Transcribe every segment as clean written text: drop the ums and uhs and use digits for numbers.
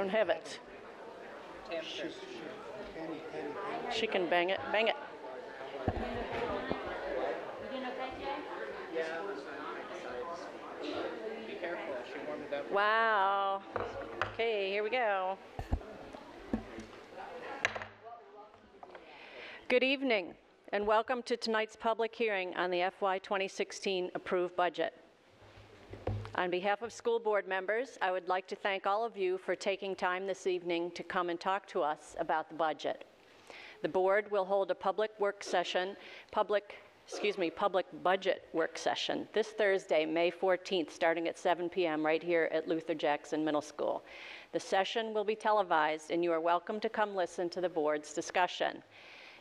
don't have it. She can bang it. Bang it. Be careful, she warmed it up. Wow. Okay, here we go. Good evening, and welcome to tonight's public hearing on the FY 2016 approved budget. On behalf of school board members, I would like to thank all of you for taking time this evening to come and talk to us about the budget. The board will hold a public budget work session this Thursday, May 14th, starting at 7 p.m. right here at Luther Jackson Middle School. The session will be televised, and you are welcome to come listen to the board's discussion.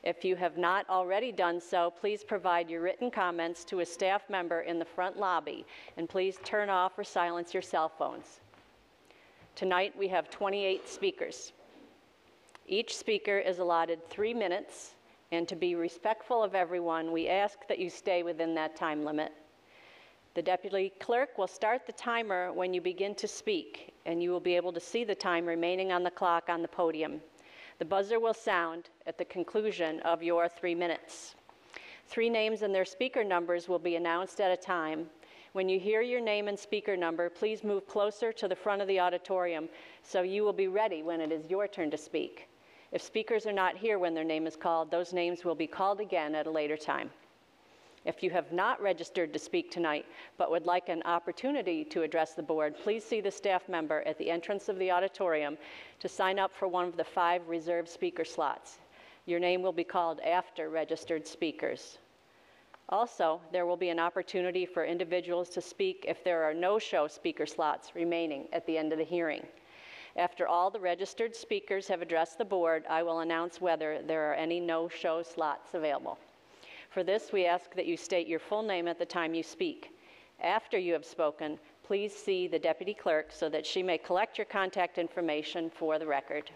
If you have not already done so, please provide your written comments to a staff member in the front lobby, and please turn off or silence your cell phones. Tonight we have 28 speakers. Each speaker is allotted 3 minutes, and to be respectful of everyone, we ask that you stay within that time limit. The deputy clerk will start the timer when you begin to speak, and you will be able to see the time remaining on the clock on the podium. The buzzer will sound at the conclusion of your 3 minutes. 3 names and their speaker numbers will be announced at a time. When you hear your name and speaker number, please move closer to the front of the auditorium so you will be ready when it is your turn to speak. If speakers are not here when their name is called, those names will be called again at a later time. If you have not registered to speak tonight but would like an opportunity to address the board, please see the staff member at the entrance of the auditorium to sign up for one of the 5 reserved speaker slots. Your name will be called after registered speakers. Also, there will be an opportunity for individuals to speak if there are no-show speaker slots remaining at the end of the hearing. After all the registered speakers have addressed the board, I will announce whether there are any no-show slots available. For this, we ask that you state your full name at the time you speak. After you have spoken, please see the deputy clerk so that she may collect your contact information for the record.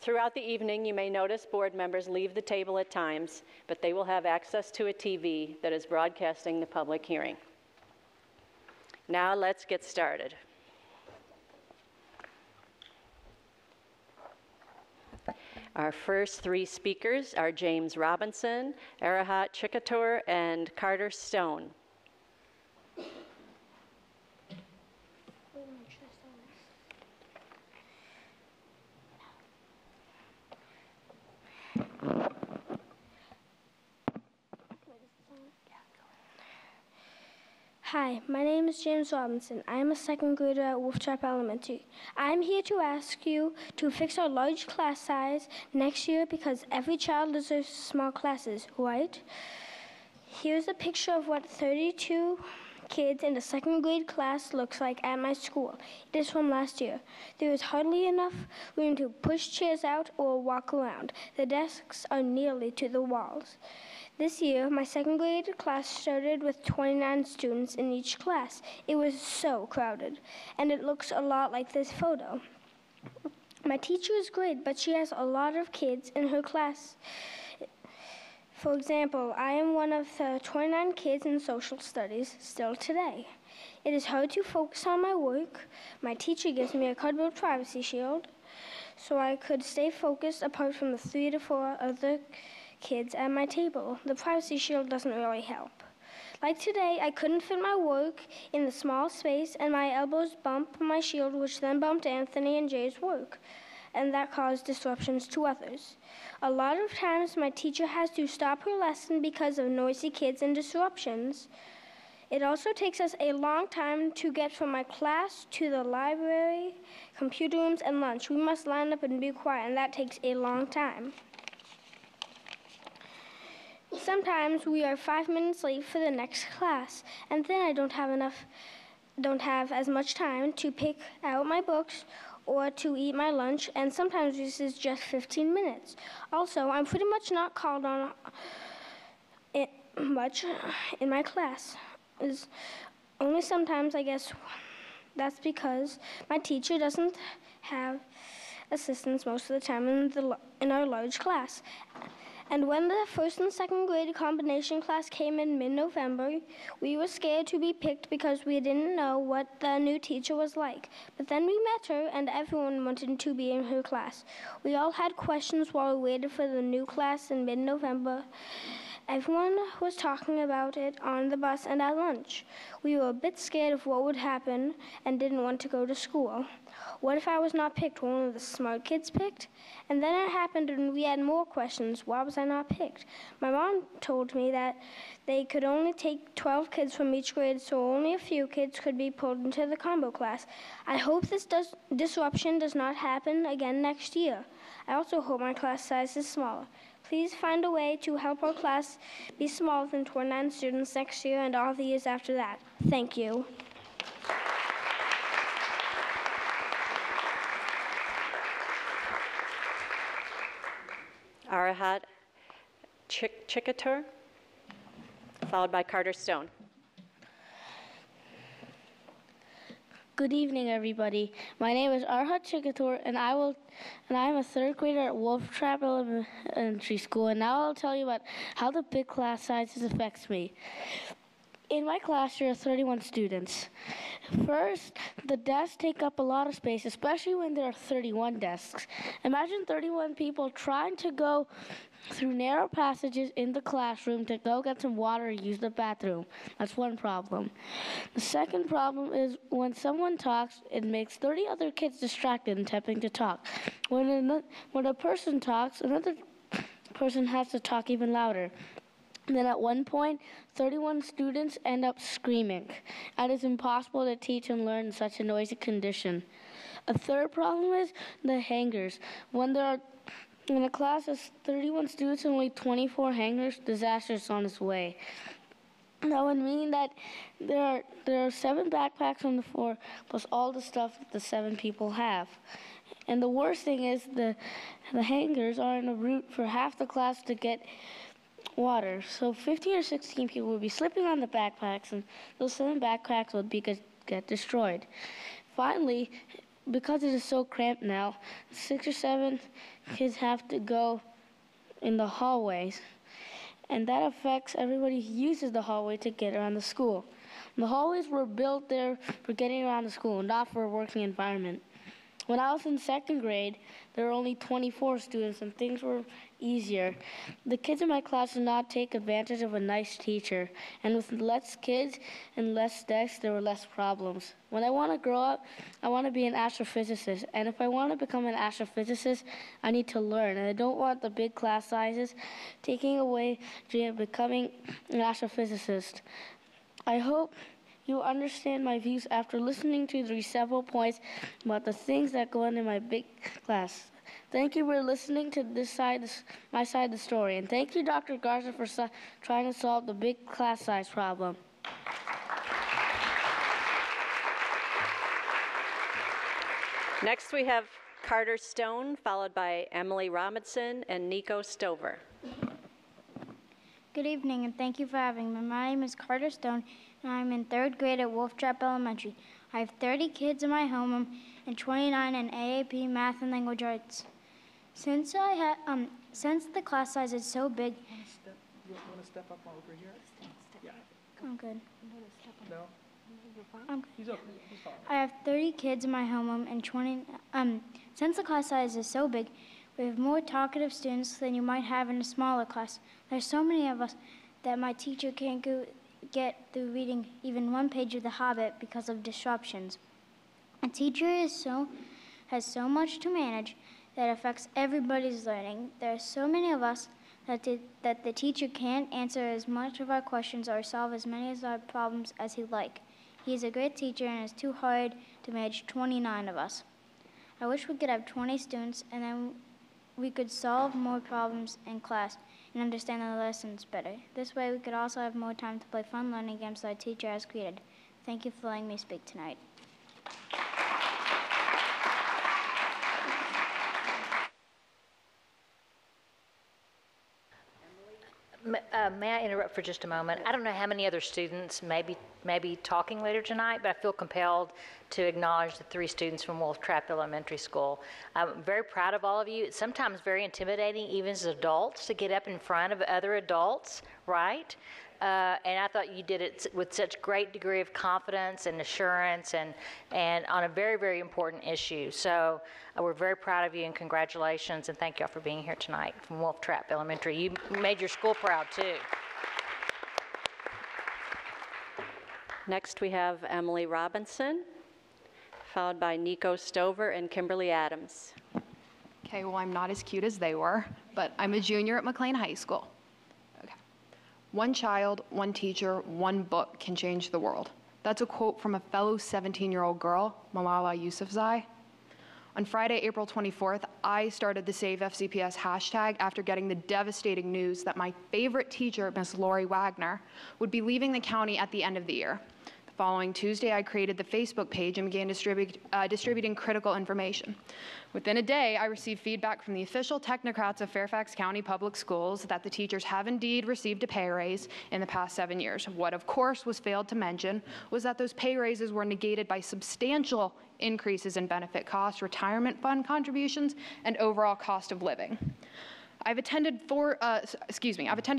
Throughout the evening, you may notice board members leave the table at times, but they will have access to a TV that is broadcasting the public hearing. Now let's get started. Our first 3 speakers are James Robinson, Arahat Chikatur, and Carter Stone. Hi, my name is James Robinson. I am a 2nd grader at Wolf Trap Elementary. I am here to ask you to fix our large class size next year because every child deserves small classes, right? Here's a picture of what 32 kids in the 2nd grade class looks like at my school. It is from last year. There is hardly enough room to push chairs out or walk around. The desks are nearly to the walls. This year, my 2nd grade class started with 29 students in each class. It was so crowded, and it looks a lot like this photo. My teacher is great, but she has a lot of kids in her class. For example, I am one of the 29 kids in social studies still today. It is hard to focus on my work. My teacher gives me a cardboard privacy shield so I could stay focused apart from the 3 to 4 other kids at my table. The privacy shield doesn't really help. Like today, I couldn't fit my work in the small space, and my elbows bumped my shield, which then bumped Anthony and Jay's work, and that caused disruptions to others. A lot of times, my teacher has to stop her lesson because of noisy kids and disruptions. It also takes us a long time to get from my class to the library, computer rooms, and lunch. We must line up and be quiet, and that takes a long time. Sometimes we are 5 minutes late for the next class, and then I don't have as much time to pick out my books or to eat my lunch, and sometimes this is just 15 minutes. Also, I'm pretty much not called on much in my class. Only sometimes, I guess. That's because my teacher doesn't have assistants most of the time in our large class. And when the first and second grade combination class came in mid-November, we were scared to be picked because we didn't know what the new teacher was like. But then we met her, and everyone wanted to be in her class. We all had questions while we waited for the new class in mid-November. Everyone was talking about it on the bus and at lunch. We were a bit scared of what would happen and didn't want to go to school. What if I was not picked? Were one of the smart kids picked? And then it happened and we had more questions. Why was I not picked? My mom told me that they could only take 12 kids from each grade, so only a few kids could be pulled into the combo class. I hope this disruption does not happen again next year. I also hope my class size is smaller. Please find a way to help our class be smaller than 29 students next year and all the years after that. Thank you. Arahat Chikatur, followed by Carter Stone. Good evening, everybody. My name is Arhat Chikatur, and I'm a third grader at Wolf Trap Elementary School. And now I'll tell you about how the big class sizes affects me. In my class, there are 31 students. First, the desks take up a lot of space, especially when there are 31 desks. Imagine 31 people trying to go through narrow passages in the classroom to go get some water or use the bathroom. That's one problem. The second problem is when someone talks, it makes 30 other kids distracted and attempting to talk. When a person talks, another person has to talk even louder. And then at one point, 31 students end up screaming. And it's impossible to teach and learn in such a noisy condition. A third problem is the hangers. When a class has 31 students and only 24 hangers, disaster is on its way. That would mean that there are 7 backpacks on the floor, plus all the stuff that the 7 people have. And the worst thing is the hangers are in a route for half the class to get water. So 15 or 16 people would be slipping on the backpacks, and those 7 backpacks would get destroyed. Finally, because it is so cramped now, 6 or 7 kids have to go in the hallways, and that affects everybody who uses the hallway to get around the school. The hallways were built there for getting around the school, not for a working environment. When I was in second grade, there were only 24 students and things were easier. The kids in my class did not take advantage of a nice teacher, and with less kids and less desks, there were less problems. When I want to grow up, I want to be an astrophysicist, and if I want to become an astrophysicist, I need to learn, and I don't want the big class sizes taking away dream of becoming an astrophysicist. I hope you understand my views after listening to the several points about the things that go on in my big class. Thank you for listening to my side of the story. And thank you, Dr. Garza, for trying to solve the big class size problem. Next, we have Carter Stone, followed by Emily Robinson and Nico Stover. Good evening, and thank you for having me. My name is Carter Stone, and I'm in third grade at Wolf Trap Elementary. I have 30 kids in my homeroom and 29 in AAP Math and Language Arts. Since the class size is so big, You want to step up over here? Yeah. I'm good. No? I'm good. He's okay. He's fine. I have 30 kids in my homeroom and since the class size is so big, we have more talkative students than you might have in a smaller class. There's so many of us that my teacher can't get through reading even one page of The Hobbit because of disruptions. A teacher has so much to manage that affects everybody's learning. There are so many of us that the teacher can't answer as much of our questions or solve as many of our problems as he'd like. He is a great teacher and it's too hard to manage 29 of us. I wish we could have 20 students and then we could solve more problems in class and understand the lessons better. This way we could also have more time to play fun learning games that our teacher has created. Thank you for letting me speak tonight. May I interrupt for just a moment? I don't know how many other students may be talking later tonight, but I feel compelled to acknowledge the 3 students from Wolf Trap Elementary School. I'm very proud of all of you. It's sometimes very intimidating, even as adults, to get up in front of other adults, right? And I thought you did it with such great degree of confidence and assurance and on a very, very important issue. So we're very proud of you and congratulations, and thank you all for being here tonight from Wolf Trap Elementary. You made your school proud too. Next we have Emily Robinson, followed by Nico Stover and Kimberly Adams. Okay, well, I'm not as cute as they were, but I'm a junior at McLean High School. Okay. One child, one teacher, one book can change the world. That's a quote from a fellow 17-year-old girl, Malala Yousafzai. On Friday, April 24th, I started the Save FCPS hashtag after getting the devastating news that my favorite teacher, Miss Lori Wagner, would be leaving the county at the end of the year. The following Tuesday, I created the Facebook page and began distributing critical information. Within a day, I received feedback from the official technocrats of Fairfax County Public Schools that the teachers have indeed received a pay raise in the past 7 years. What, of course, was failed to mention was that those pay raises were negated by substantial increases in benefit costs, retirement fund contributions, and overall cost of living. I've attended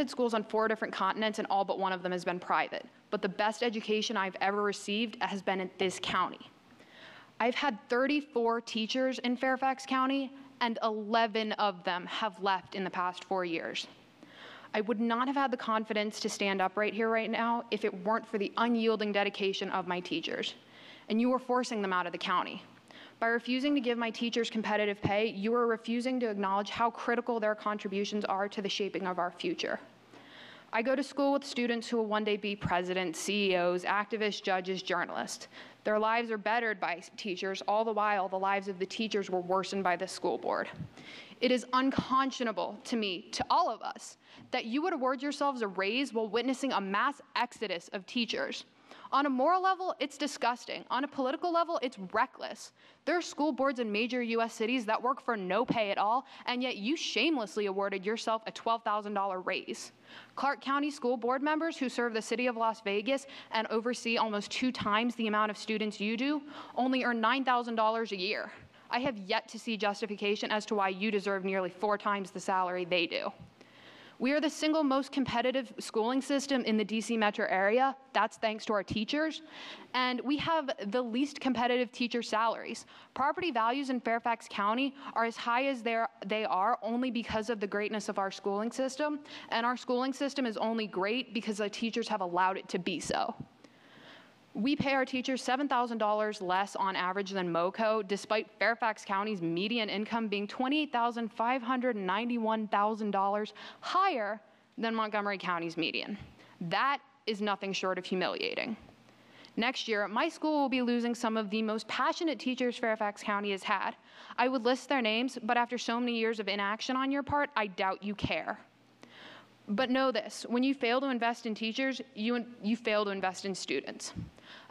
schools on 4 different continents, and all but one of them has been private. But the best education I've ever received has been in this county. I've had 34 teachers in Fairfax County, and 11 of them have left in the past 4 years. I would not have had the confidence to stand up right here right now if it weren't for the unyielding dedication of my teachers. And you are forcing them out of the county. By refusing to give my teachers competitive pay, you are refusing to acknowledge how critical their contributions are to the shaping of our future. I go to school with students who will one day be presidents, CEOs, activists, judges, journalists. Their lives are bettered by teachers, all the while the lives of the teachers were worsened by the school board. It is unconscionable to me, to all of us, that you would award yourselves a raise while witnessing a mass exodus of teachers. On a moral level, it's disgusting. On a political level, it's reckless. There are school boards in major U.S. cities that work for no pay at all, and yet you shamelessly awarded yourself a $12,000 raise. Clark County school board members who serve the city of Las Vegas and oversee almost 2 times the amount of students you do only earn $9,000 a year. I have yet to see justification as to why you deserve nearly 4 times the salary they do. We are the single most competitive schooling system in the DC metro area. That's thanks to our teachers. And we have the least competitive teacher salaries. Property values in Fairfax County are as high as they are only because of the greatness of our schooling system. And our schooling system is only great because the teachers have allowed it to be so. We pay our teachers $7,000 less on average than MoCo, despite Fairfax County's median income being $28,591 higher than Montgomery County's median. That is nothing short of humiliating. Next year, my school will be losing some of the most passionate teachers Fairfax County has had. I would list their names, but after so many years of inaction on your part, I doubt you care. But know this, when you fail to invest in teachers, you fail to invest in students.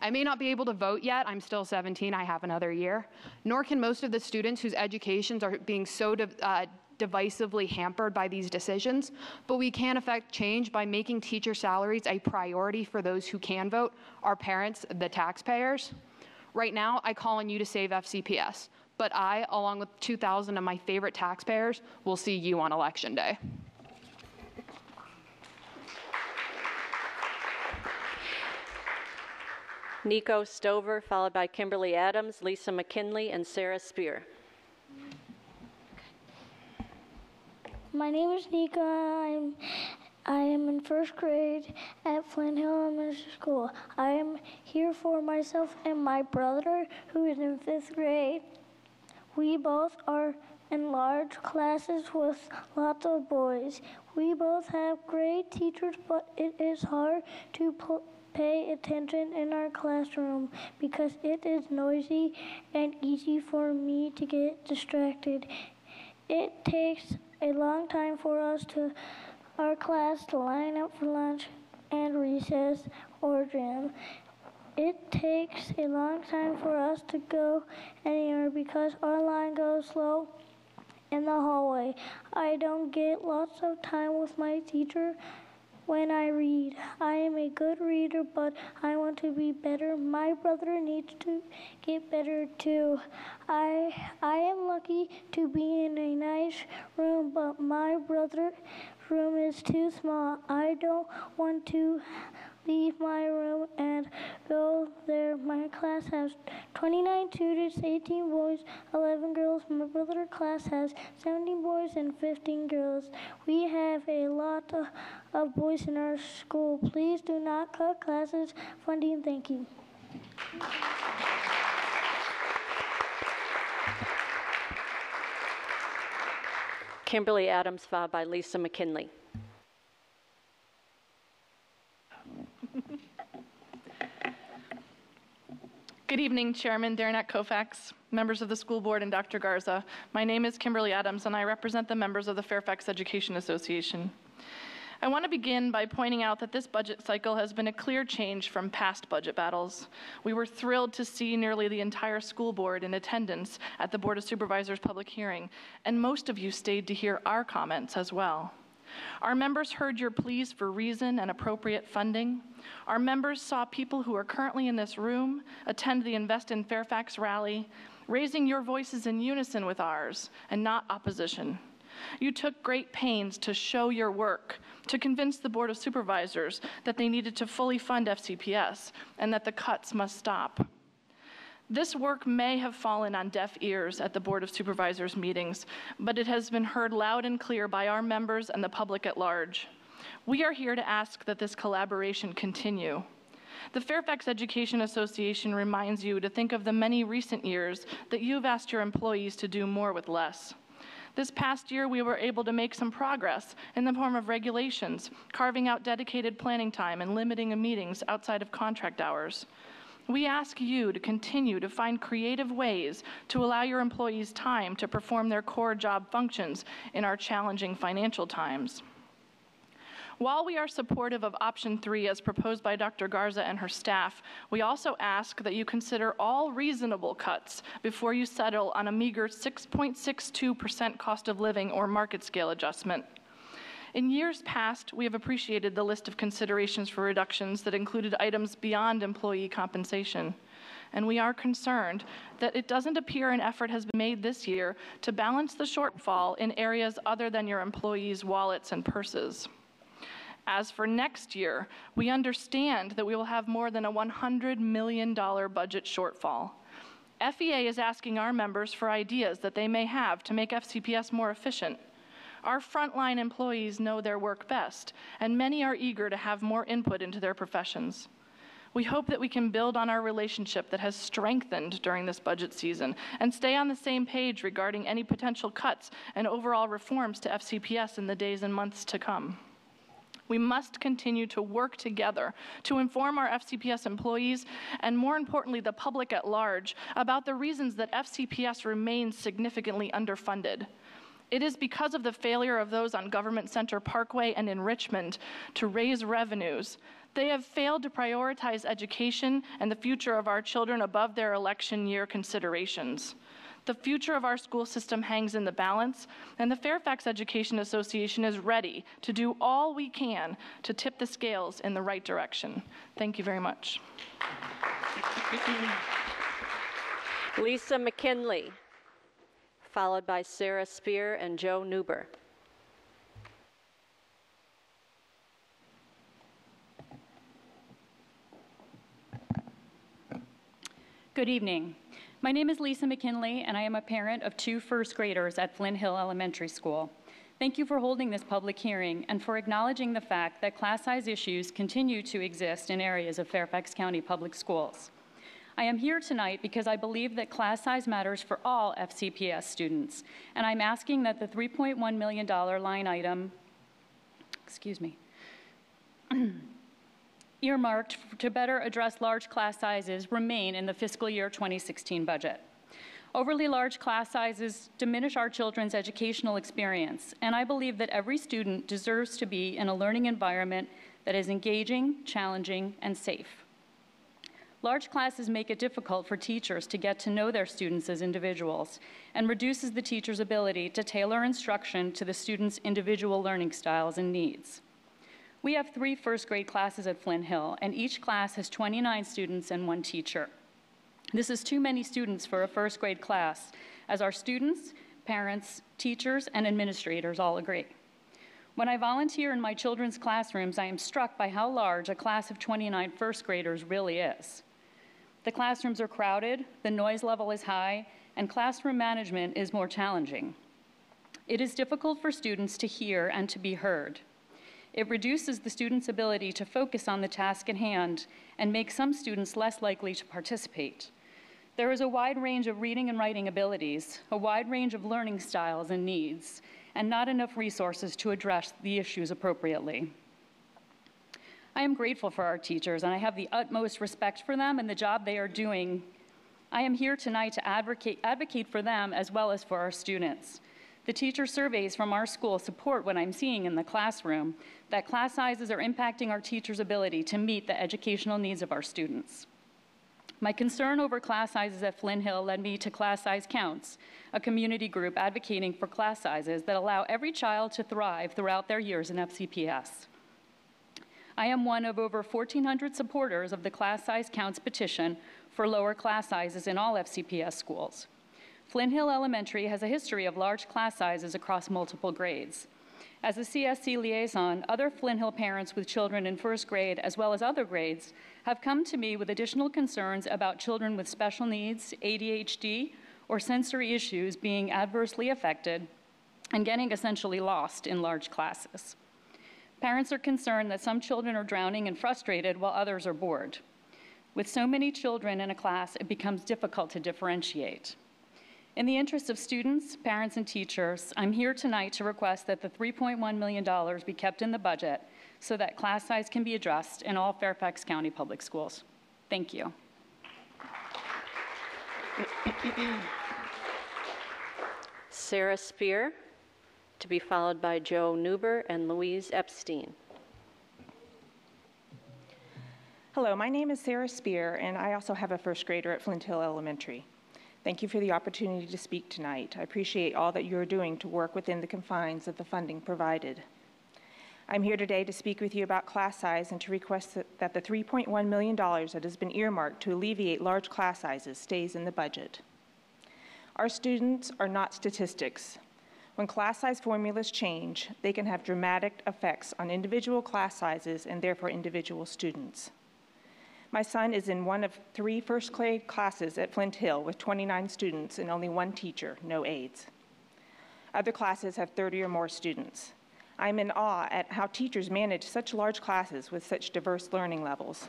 I may not be able to vote yet, I'm still 17, I have another year, nor can most of the students whose educations are being so divisively hampered by these decisions, but we can affect change by making teacher salaries a priority for those who can vote, our parents, the taxpayers. Right now, I call on you to save FCPS, but I, along with 2,000 of my favorite taxpayers, will see you on Election Day. Nico Stover, followed by Kimberly Adams, Lisa McKinley, and Sarah Spear. My name is Nico. I am in 1st grade at Flint Hill Elementary School. I am here for myself and my brother, who is in 5th grade. We both are in large classes with lots of boys. We both have great teachers, but it is hard to pay attention in our classroom because it is noisy and easy for me to get distracted. It takes a long time for our class to line up for lunch and recess or gym. It takes a long time for us to go anywhere because our line goes slow in the hallway. I don't get lots of time with my teacher when I read. I am a good reader, but I want to be better. My brother needs to get better too. I am lucky to be in a nice room, but my brother's room is too small. I don't want to leave my room and go there. My class has 29 tutors, 18 boys, 11 girls. My brother's class has 17 boys and 15 girls. We have a lot of boys in our school. Please do not cut classes funding. Thank you. Kimberly Adams, followed by Lisa McKinley. Good evening, Chairman Darnett Koufax, members of the school board, and Dr. Garza. My name is Kimberly Adams, and I represent the members of the Fairfax Education Association. I want to begin by pointing out that this budget cycle has been a clear change from past budget battles. We were thrilled to see nearly the entire school board in attendance at the Board of Supervisors public hearing, and most of you stayed to hear our comments as well. Our members heard your pleas for reason and appropriate funding. Our members saw people who are currently in this room attend the Invest in Fairfax rally, raising your voices in unison with ours and not opposition. You took great pains to show your work, to convince the Board of Supervisors that they needed to fully fund FCPS and that the cuts must stop. This work may have fallen on deaf ears at the Board of Supervisors meetings, but it has been heard loud and clear by our members and the public at large. We are here to ask that this collaboration continue. The Fairfax Education Association reminds you to think of the many recent years that you've asked your employees to do more with less. This past year, we were able to make some progress in the form of regulations, carving out dedicated planning time and limiting meetings outside of contract hours. We ask you to continue to find creative ways to allow your employees time to perform their core job functions in our challenging financial times. While we are supportive of option 3 as proposed by Dr. Garza and her staff, we also ask that you consider all reasonable cuts before you settle on a meager 6.62% cost of living or market scale adjustment. In years past, we have appreciated the list of considerations for reductions that included items beyond employee compensation. And we are concerned that it doesn't appear an effort has been made this year to balance the shortfall in areas other than your employees' wallets and purses. As for next year, we understand that we will have more than a $100 million budget shortfall. FEA is asking our members for ideas that they may have to make FCPS more efficient. Our frontline employees know their work best, and many are eager to have more input into their professions. We hope that we can build on our relationship that has strengthened during this budget season and stay on the same page regarding any potential cuts and overall reforms to FCPS in the days and months to come. We must continue to work together to inform our FCPS employees and, more importantly, the public at large about the reasons that FCPS remains significantly underfunded. It is because of the failure of those on Government Center Parkway and in Richmond to raise revenues. They have failed to prioritize education and the future of our children above their election year considerations. The future of our school system hangs in the balance, and the Fairfax Education Association is ready to do all we can to tip the scales in the right direction. Thank you very much. Lisa McKinley, followed by Sarah Spear and Joe Newber. Good evening. My name is Lisa McKinley, and I am a parent of 2 first graders at Flint Hill Elementary School. Thank you for holding this public hearing and for acknowledging the fact that class size issues continue to exist in areas of Fairfax County Public Schools. I am here tonight because I believe that class size matters for all FCPS students, and I'm asking that the $3.1 million line item, earmarked to better address large class sizes remain in the fiscal year 2016 budget. Overly large class sizes diminish our children's educational experience, and I believe that every student deserves to be in a learning environment that is engaging, challenging, and safe. Large classes make it difficult for teachers to get to know their students as individuals and reduces the teacher's ability to tailor instruction to the students' individual learning styles and needs. We have 3 first grade classes at Flint Hill, and each class has 29 students and 1 teacher. This is too many students for a first grade class, as our students, parents, teachers, and administrators all agree. When I volunteer in my children's classrooms, I am struck by how large a class of 29 first graders really is. The classrooms are crowded, the noise level is high, and classroom management is more challenging. It is difficult for students to hear and to be heard. It reduces the students' ability to focus on the task at hand and makes some students less likely to participate. There is a wide range of reading and writing abilities, a wide range of learning styles and needs, and not enough resources to address the issues appropriately. I am grateful for our teachers, and I have the utmost respect for them and the job they are doing. I am here tonight to advocate for them as well as for our students. The teacher surveys from our school support what I'm seeing in the classroom, that class sizes are impacting our teachers' ability to meet the educational needs of our students. My concern over class sizes at Flint Hill led me to Class Size Counts, a community group advocating for class sizes that allow every child to thrive throughout their years in FCPS. I am one of over 1,400 supporters of the Class Size Counts petition for lower class sizes in all FCPS schools. Flint Hill Elementary has a history of large class sizes across multiple grades. As a CSC liaison, other Flint Hill parents with children in first grade, as well as other grades, have come to me with additional concerns about children with special needs, ADHD, or sensory issues being adversely affected and getting essentially lost in large classes. Parents are concerned that some children are drowning and frustrated while others are bored. With so many children in a class, it becomes difficult to differentiate. In the interest of students, parents, and teachers, I'm here tonight to request that the $3.1 million be kept in the budget so that class size can be addressed in all Fairfax County public schools. Thank you. Sarah Spear, to be followed by Joe Newber and Louise Epstein. Hello, my name is Sarah Spear, and I also have a first grader at Flint Hill Elementary. Thank you for the opportunity to speak tonight. I appreciate all that you are doing to work within the confines of the funding provided. I'm here today to speak with you about class size and to request that the $3.1 million that has been earmarked to alleviate large class sizes stays in the budget. Our students are not statistics. When class size formulas change, they can have dramatic effects on individual class sizes and therefore individual students. My son is in one of 3 first grade classes at Flint Hill with 29 students and only 1 teacher, no aides. Other classes have 30 or more students. I'm in awe at how teachers manage such large classes with such diverse learning levels.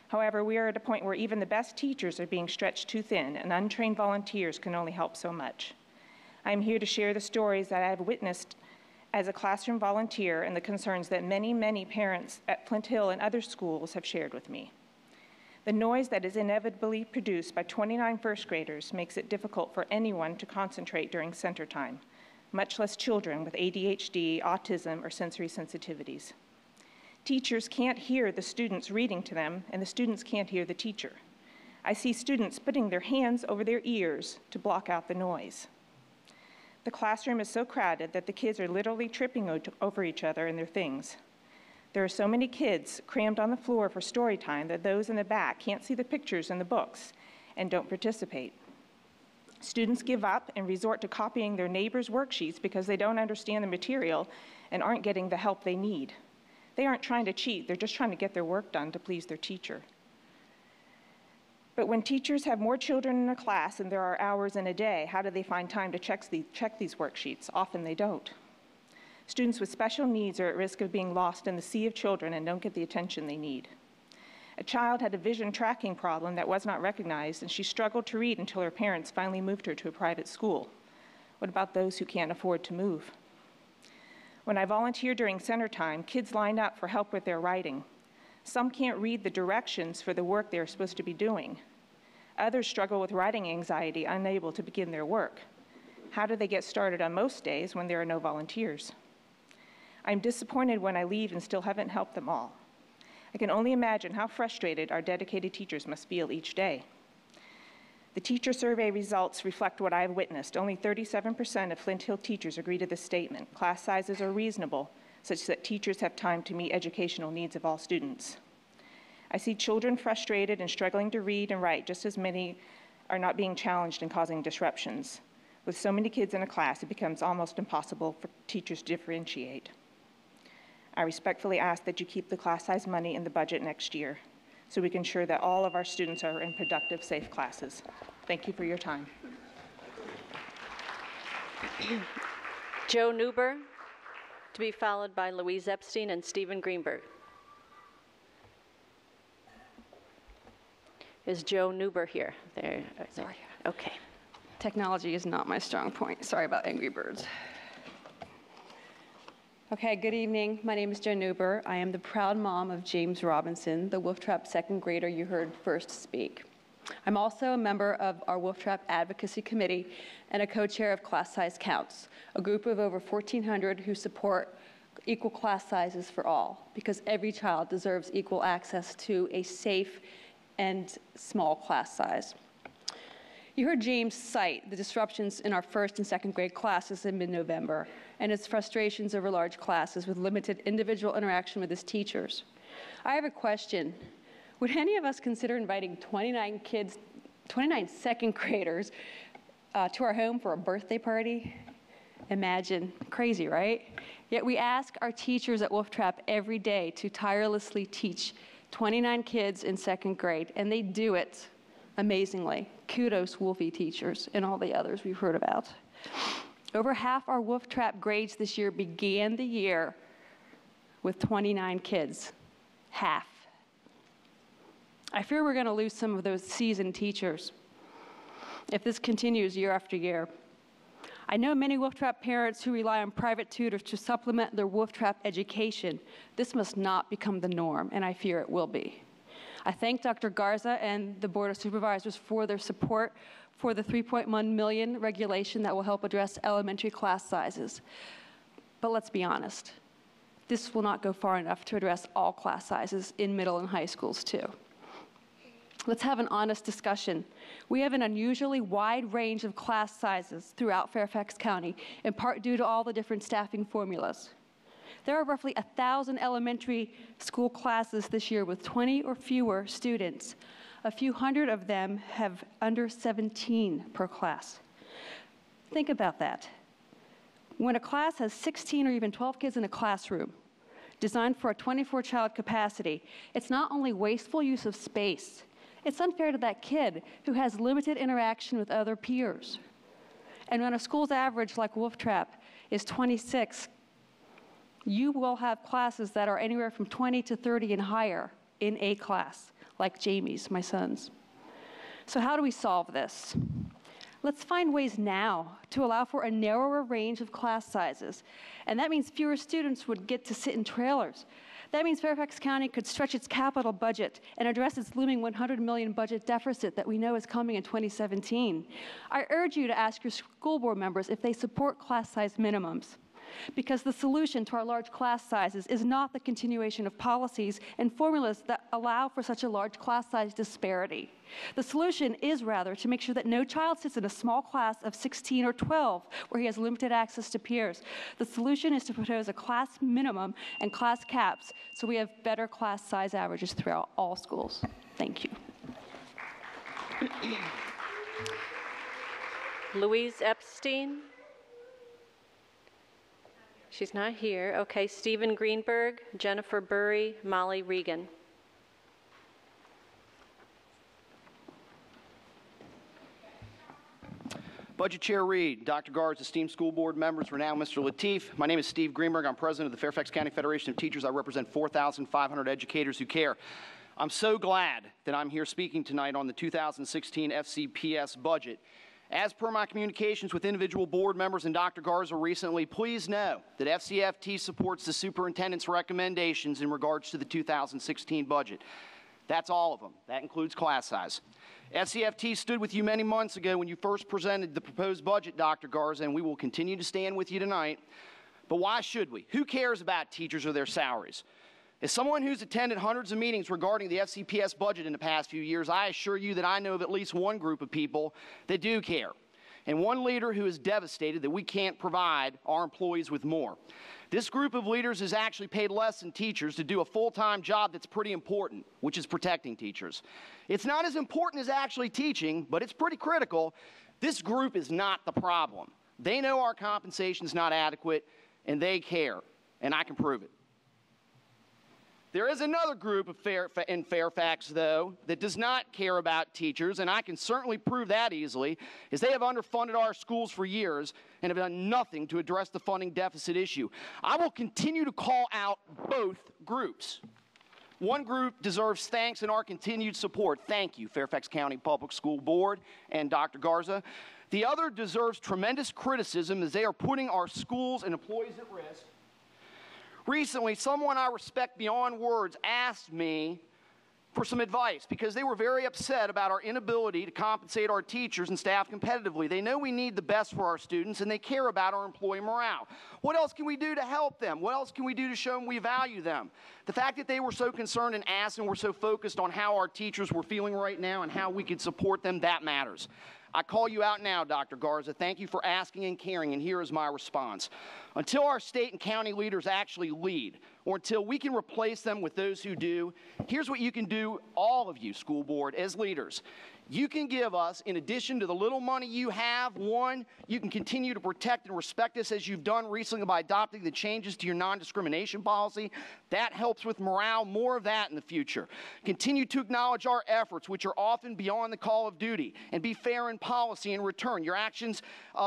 However, we are at a point where even the best teachers are being stretched too thin, and untrained volunteers can only help so much. I'm here to share the stories that I have witnessed as a classroom volunteer and the concerns that many, many parents at Flint Hill and other schools have shared with me. The noise that is inevitably produced by 29 first graders makes it difficult for anyone to concentrate during center time, much less children with ADHD, autism, or sensory sensitivities. Teachers can't hear the students reading to them, and the students can't hear the teacher. I see students putting their hands over their ears to block out the noise. The classroom is so crowded that the kids are literally tripping over each other and their things. There are so many kids crammed on the floor for story time that those in the back can't see the pictures in the books and don't participate. Students give up and resort to copying their neighbors' worksheets because they don't understand the material and aren't getting the help they need. They aren't trying to cheat, they're just trying to get their work done to please their teacher. But when teachers have more children in a class and there are hours in a day, how do they find time to check these worksheets? Often they don't. Students with special needs are at risk of being lost in the sea of children and don't get the attention they need. A child had a vision tracking problem that was not recognized, and she struggled to read until her parents finally moved her to a private school. What about those who can't afford to move? When I volunteer during center time, kids line up for help with their writing. Some can't read the directions for the work they're supposed to be doing. Others struggle with writing anxiety, unable to begin their work. How do they get started on most days when there are no volunteers? I'm disappointed when I leave and still haven't helped them all. I can only imagine how frustrated our dedicated teachers must feel each day. The teacher survey results reflect what I have witnessed. Only 37% of Flint Hill teachers agree to this statement. Class sizes are reasonable, such that teachers have time to meet educational needs of all students. I see children frustrated and struggling to read and write just as many are not being challenged and causing disruptions. With so many kids in a class, it becomes almost impossible for teachers to differentiate. I respectfully ask that you keep the class size money in the budget next year so we can ensure that all of our students are in productive, safe classes. Thank you for your time. Joe Newber, to be followed by Louise Epstein and Stephen Greenberg. Is Joe Newber here? There. Sorry. Okay. Technology is not my strong point. Sorry about Angry Birds. Okay, good evening. My name is Jo Newber. I am the proud mom of James Robinson, the Wolf Trap second grader you heard first speak. I'm also a member of our Wolf Trap Advocacy Committee and a co-chair of Class Size Counts, a group of over 1,400 who support equal class sizes for all, because every child deserves equal access to a safe and small class size. You heard James cite the disruptions in our first and second grade classes in mid-November and his frustrations over large classes with limited individual interaction with his teachers. I have a question. Would any of us consider inviting 29 second graders to our home for a birthday party? Imagine, crazy, right? Yet we ask our teachers at Wolf Trap every day to tirelessly teach 29 kids in second grade, and they do it amazingly. Kudos, Wolfie teachers, and all the others we've heard about. Over half our Wolf Trap grades this year began the year with 29 kids. Half. I fear we're going to lose some of those seasoned teachers if this continues year after year. I know many Wolf Trap parents who rely on private tutors to supplement their Wolf Trap education. This must not become the norm, and I fear it will be. I thank Dr. Garza and the Board of Supervisors for their support for the $3.1 million regulation that will help address elementary class sizes. But let's be honest, this will not go far enough to address all class sizes in middle and high schools too. Let's have an honest discussion. We have an unusually wide range of class sizes throughout Fairfax County, in part due to all the different staffing formulas. There are roughly 1,000 elementary school classes this year with 20 or fewer students. A few hundred of them have under 17 per class. Think about that. When a class has 16 or even 12 kids in a classroom, designed for a 24-child capacity, it's not only wasteful use of space, it's unfair to that kid who has limited interaction with other peers. And when a school's average, like Wolf Trap, is 26, you will have classes that are anywhere from 20 to 30 and higher in a class, like Jamie's, my son's. So how do we solve this? Let's find ways now to allow for a narrower range of class sizes. And that means fewer students would get to sit in trailers. That means Fairfax County could stretch its capital budget and address its looming $100 million budget deficit that we know is coming in 2017. I urge you to ask your school board members if they support class size minimums, because the solution to our large class sizes is not the continuation of policies and formulas that allow for such a large class size disparity. The solution is rather to make sure that no child sits in a small class of 16 or 12 where he has limited access to peers. The solution is to propose a class minimum and class caps so we have better class size averages throughout all schools. Thank you. Louise Epstein. She's not here. Okay, Stephen Greenberg, Jennifer Burry, Molly Regan. Budget Chair Reed, Dr. Garza, esteemed school board members, renowned Mr. Lateef. My name is Steve Greenberg. I'm president of the Fairfax County Federation of Teachers. I represent 4,500 educators who care. I'm so glad that I'm here speaking tonight on the 2016 FCPS budget. As per my communications with individual board members and Dr. Garza recently, please know that FCFT supports the superintendent's recommendations in regards to the 2016 budget. That's all of them. That includes class size. FCFT stood with you many months ago when you first presented the proposed budget, Dr. Garza, and we will continue to stand with you tonight. But why should we? Who cares about teachers or their salaries? As someone who's attended hundreds of meetings regarding the FCPS budget in the past few years, I assure you that I know of at least one group of people that do care. and one leader who is devastated that we can't provide our employees with more. This group of leaders is actually paid less than teachers to do a full-time job that's pretty important, which is protecting teachers. It's not as important as actually teaching, but it's pretty critical. This group is not the problem. They know our compensation is not adequate, and they care, and I can prove it. There is another group in Fairfax, though, that does not care about teachers, and I can certainly prove that easily, is they have underfunded our schools for years and have done nothing to address the funding deficit issue. I will continue to call out both groups. One group deserves thanks and our continued support. Thank you, Fairfax County Public School Board and Dr. Garza. The other deserves tremendous criticism as they are putting our schools and employees at risk. Recently, someone I respect beyond words asked me for some advice because they were very upset about our inability to compensate our teachers and staff competitively. They know we need the best for our students, and they care about our employee morale. What else can we do to help them? What else can we do to show them we value them? The fact that they were so concerned and asked and were so focused on how our teachers were feeling right now and how we could support them, that matters. I call you out now, Dr. Garza. Thank you for asking and caring, and here is my response. Until our state and county leaders actually lead, or until we can replace them with those who do, here's what you can do, all of you, school board, as leaders. You can give us, in addition to the little money you have, one, you can continue to protect and respect us as you've done recently by adopting the changes to your non-discrimination policy. That helps with morale, more of that in the future. Continue to acknowledge our efforts, which are often beyond the call of duty, and be fair in policy in return. Your actions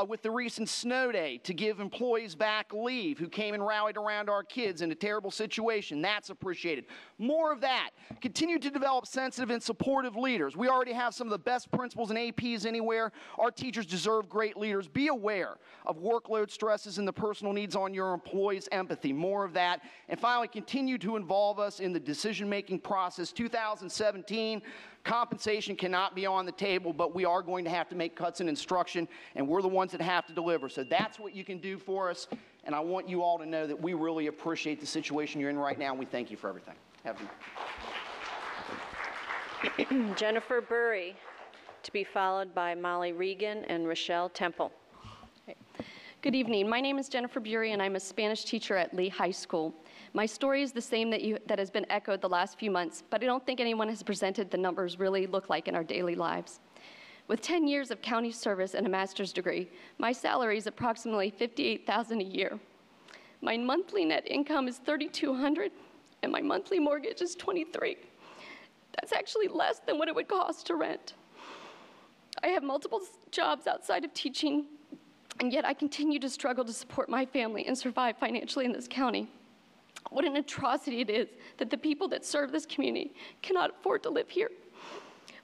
with the recent snow day to give employees back leave who came and rallied around our kids in a terrible situation, that's appreciated. More of that. Continue to develop sensitive and supportive leaders. We already have some of the best principals and APs anywhere. Our teachers deserve great leaders. Be aware of workload stresses and the personal needs on your employees. Empathy, more of that. And finally, continue to involve us in the decision-making process. 2017, compensation cannot be on the table, but we are going to have to make cuts in instruction, and we're the ones that have to deliver. So that's what you can do for us, and I want you all to know that we really appreciate the situation you're in right now, and we thank you for everything. Have a good night. Jennifer Burry, to be followed by Molly Regan and Rochelle Temple. Okay. Good evening. My name is Jennifer Burry, and I'm a Spanish teacher at Lee High School. My story is the same that has been echoed the last few months, but I don't think anyone has presented the numbers really look like in our daily lives. With 10 years of county service and a master's degree, my salary is approximately $58,000 a year. My monthly net income is $3,200, and my monthly mortgage is $23,000. That's actually less than what it would cost to rent. I have multiple jobs outside of teaching, and yet I continue to struggle to support my family and survive financially in this county. What an atrocity it is that the people that serve this community cannot afford to live here.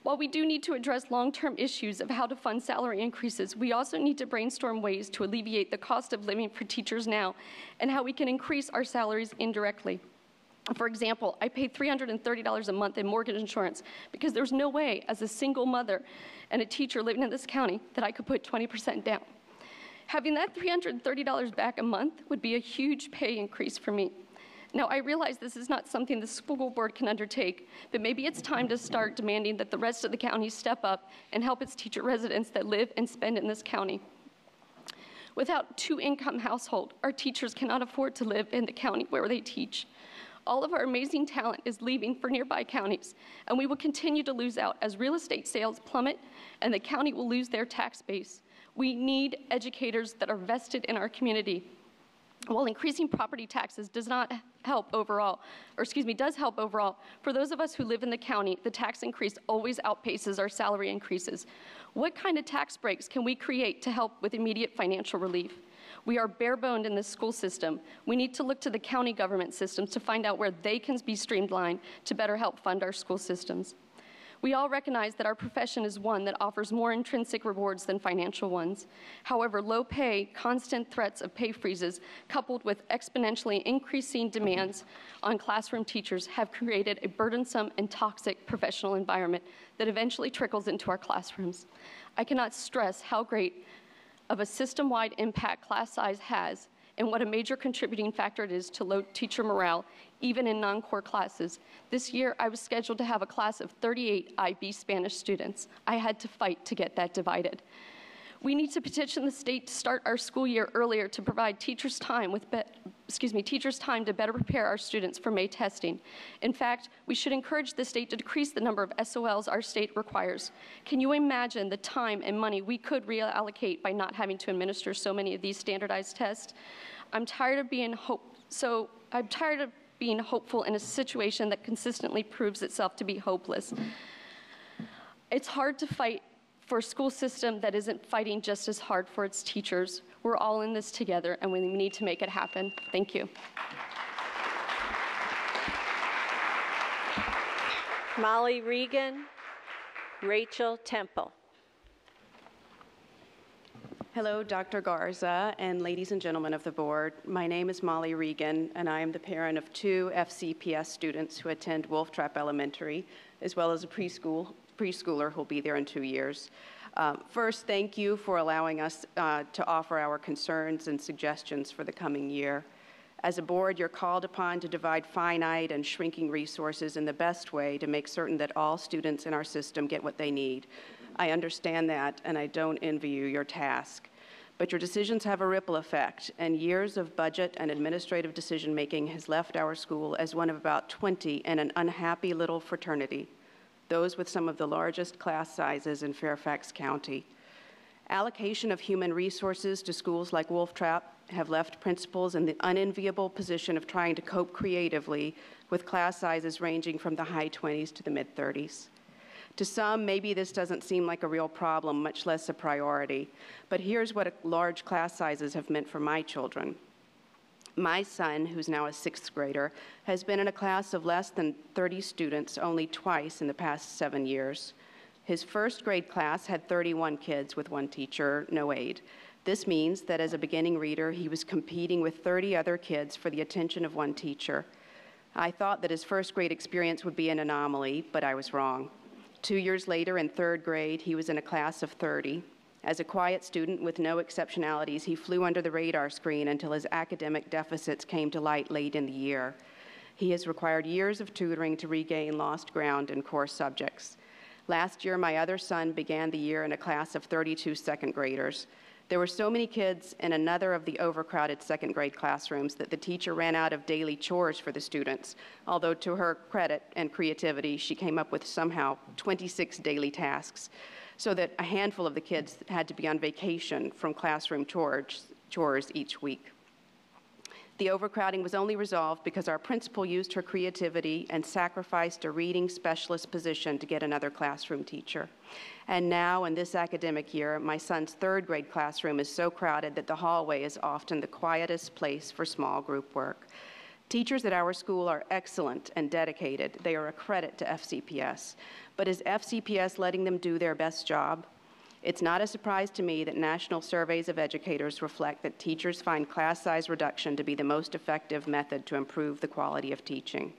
While we do need to address long-term issues of how to fund salary increases, we also need to brainstorm ways to alleviate the cost of living for teachers now and how we can increase our salaries indirectly. For example, I paid $330 a month in mortgage insurance because there's no way, as a single mother and a teacher living in this county, that I could put 20% down. Having that $330 back a month would be a huge pay increase for me. Now, I realize this is not something the school board can undertake, but maybe it's time to start demanding that the rest of the county step up and help its teacher residents that live and spend in this county. Without a two-income household, our teachers cannot afford to live in the county where they teach. All of our amazing talent is leaving for nearby counties, and we will continue to lose out as real estate sales plummet and the county will lose their tax base. We need educators that are vested in our community. While increasing property taxes does help overall, for those of us who live in the county, the tax increase always outpaces our salary increases. What kind of tax breaks can we create to help with immediate financial relief? We are bare-boned in this school system. We need to look to the county government systems to find out where they can be streamlined to better help fund our school systems. We all recognize that our profession is one that offers more intrinsic rewards than financial ones. However, low pay, constant threats of pay freezes, coupled with exponentially increasing demands on classroom teachers have created a burdensome and toxic professional environment that eventually trickles into our classrooms. I cannot stress how great of a system-wide impact class size has and what a major contributing factor it is to low teacher morale, even in non-core classes. This year, I was scheduled to have a class of 38 IB Spanish students. I had to fight to get that divided. We need to petition the state to start our school year earlier to provide teachers time to better prepare our students for May testing. In fact, we should encourage the state to decrease the number of SOLs our state requires. Can you imagine the time and money we could reallocate by not having to administer so many of these standardized tests? I'm tired of being hopeful in a situation that consistently proves itself to be hopeless. It's hard to fight for a school system that isn't fighting just as hard for its teachers. We're all in this together, and we need to make it happen. Thank you. Molly Regan, Rachel Temple. Hello, Dr. Garza, and ladies and gentlemen of the board. My name is Molly Regan, and I am the parent of 2 FCPS students who attend Wolf Trap Elementary, as well as a preschooler who will be there in 2 years. First, thank you for allowing us to offer our concerns and suggestions for the coming year. As a board, you're called upon to divide finite and shrinking resources in the best way to make certain that all students in our system get what they need. I understand that, and I don't envy you your task. But your decisions have a ripple effect, and years of budget and administrative decision-making has left our school as one of about 20 in an unhappy little fraternity, those with some of the largest class sizes in Fairfax County. Allocation of human resources to schools like Wolf Trap have left principals in the unenviable position of trying to cope creatively with class sizes ranging from the high 20s to the mid-30s. To some, maybe this doesn't seem like a real problem, much less a priority. But here's what large class sizes have meant for my children. My son, who's now a 6th grader, has been in a class of less than 30 students only twice in the past 7 years. His 1st grade class had 31 kids with 1 teacher, no aide. This means that as a beginning reader, he was competing with 30 other kids for the attention of 1 teacher. I thought that his 1st grade experience would be an anomaly, but I was wrong. 2 years later, in 3rd grade, he was in a class of 30. As a quiet student with no exceptionalities, he flew under the radar screen until his academic deficits came to light late in the year. He has required years of tutoring to regain lost ground in core subjects. Last year, my other son began the year in a class of 32 2nd graders. There were so many kids in another of the overcrowded 2nd grade classrooms that the teacher ran out of daily chores for the students, although to her credit and creativity, she came up with somehow 26 daily tasks, so that a handful of the kids had to be on vacation from classroom chores each week. The overcrowding was only resolved because our principal used her creativity and sacrificed a reading specialist position to get another classroom teacher. And now, in this academic year, my son's 3rd grade classroom is so crowded that the hallway is often the quietest place for small group work. Teachers at our school are excellent and dedicated. They are a credit to FCPS. But is FCPS letting them do their best job? It's not a surprise to me that national surveys of educators reflect that teachers find class size reduction to be the most effective method to improve the quality of teaching.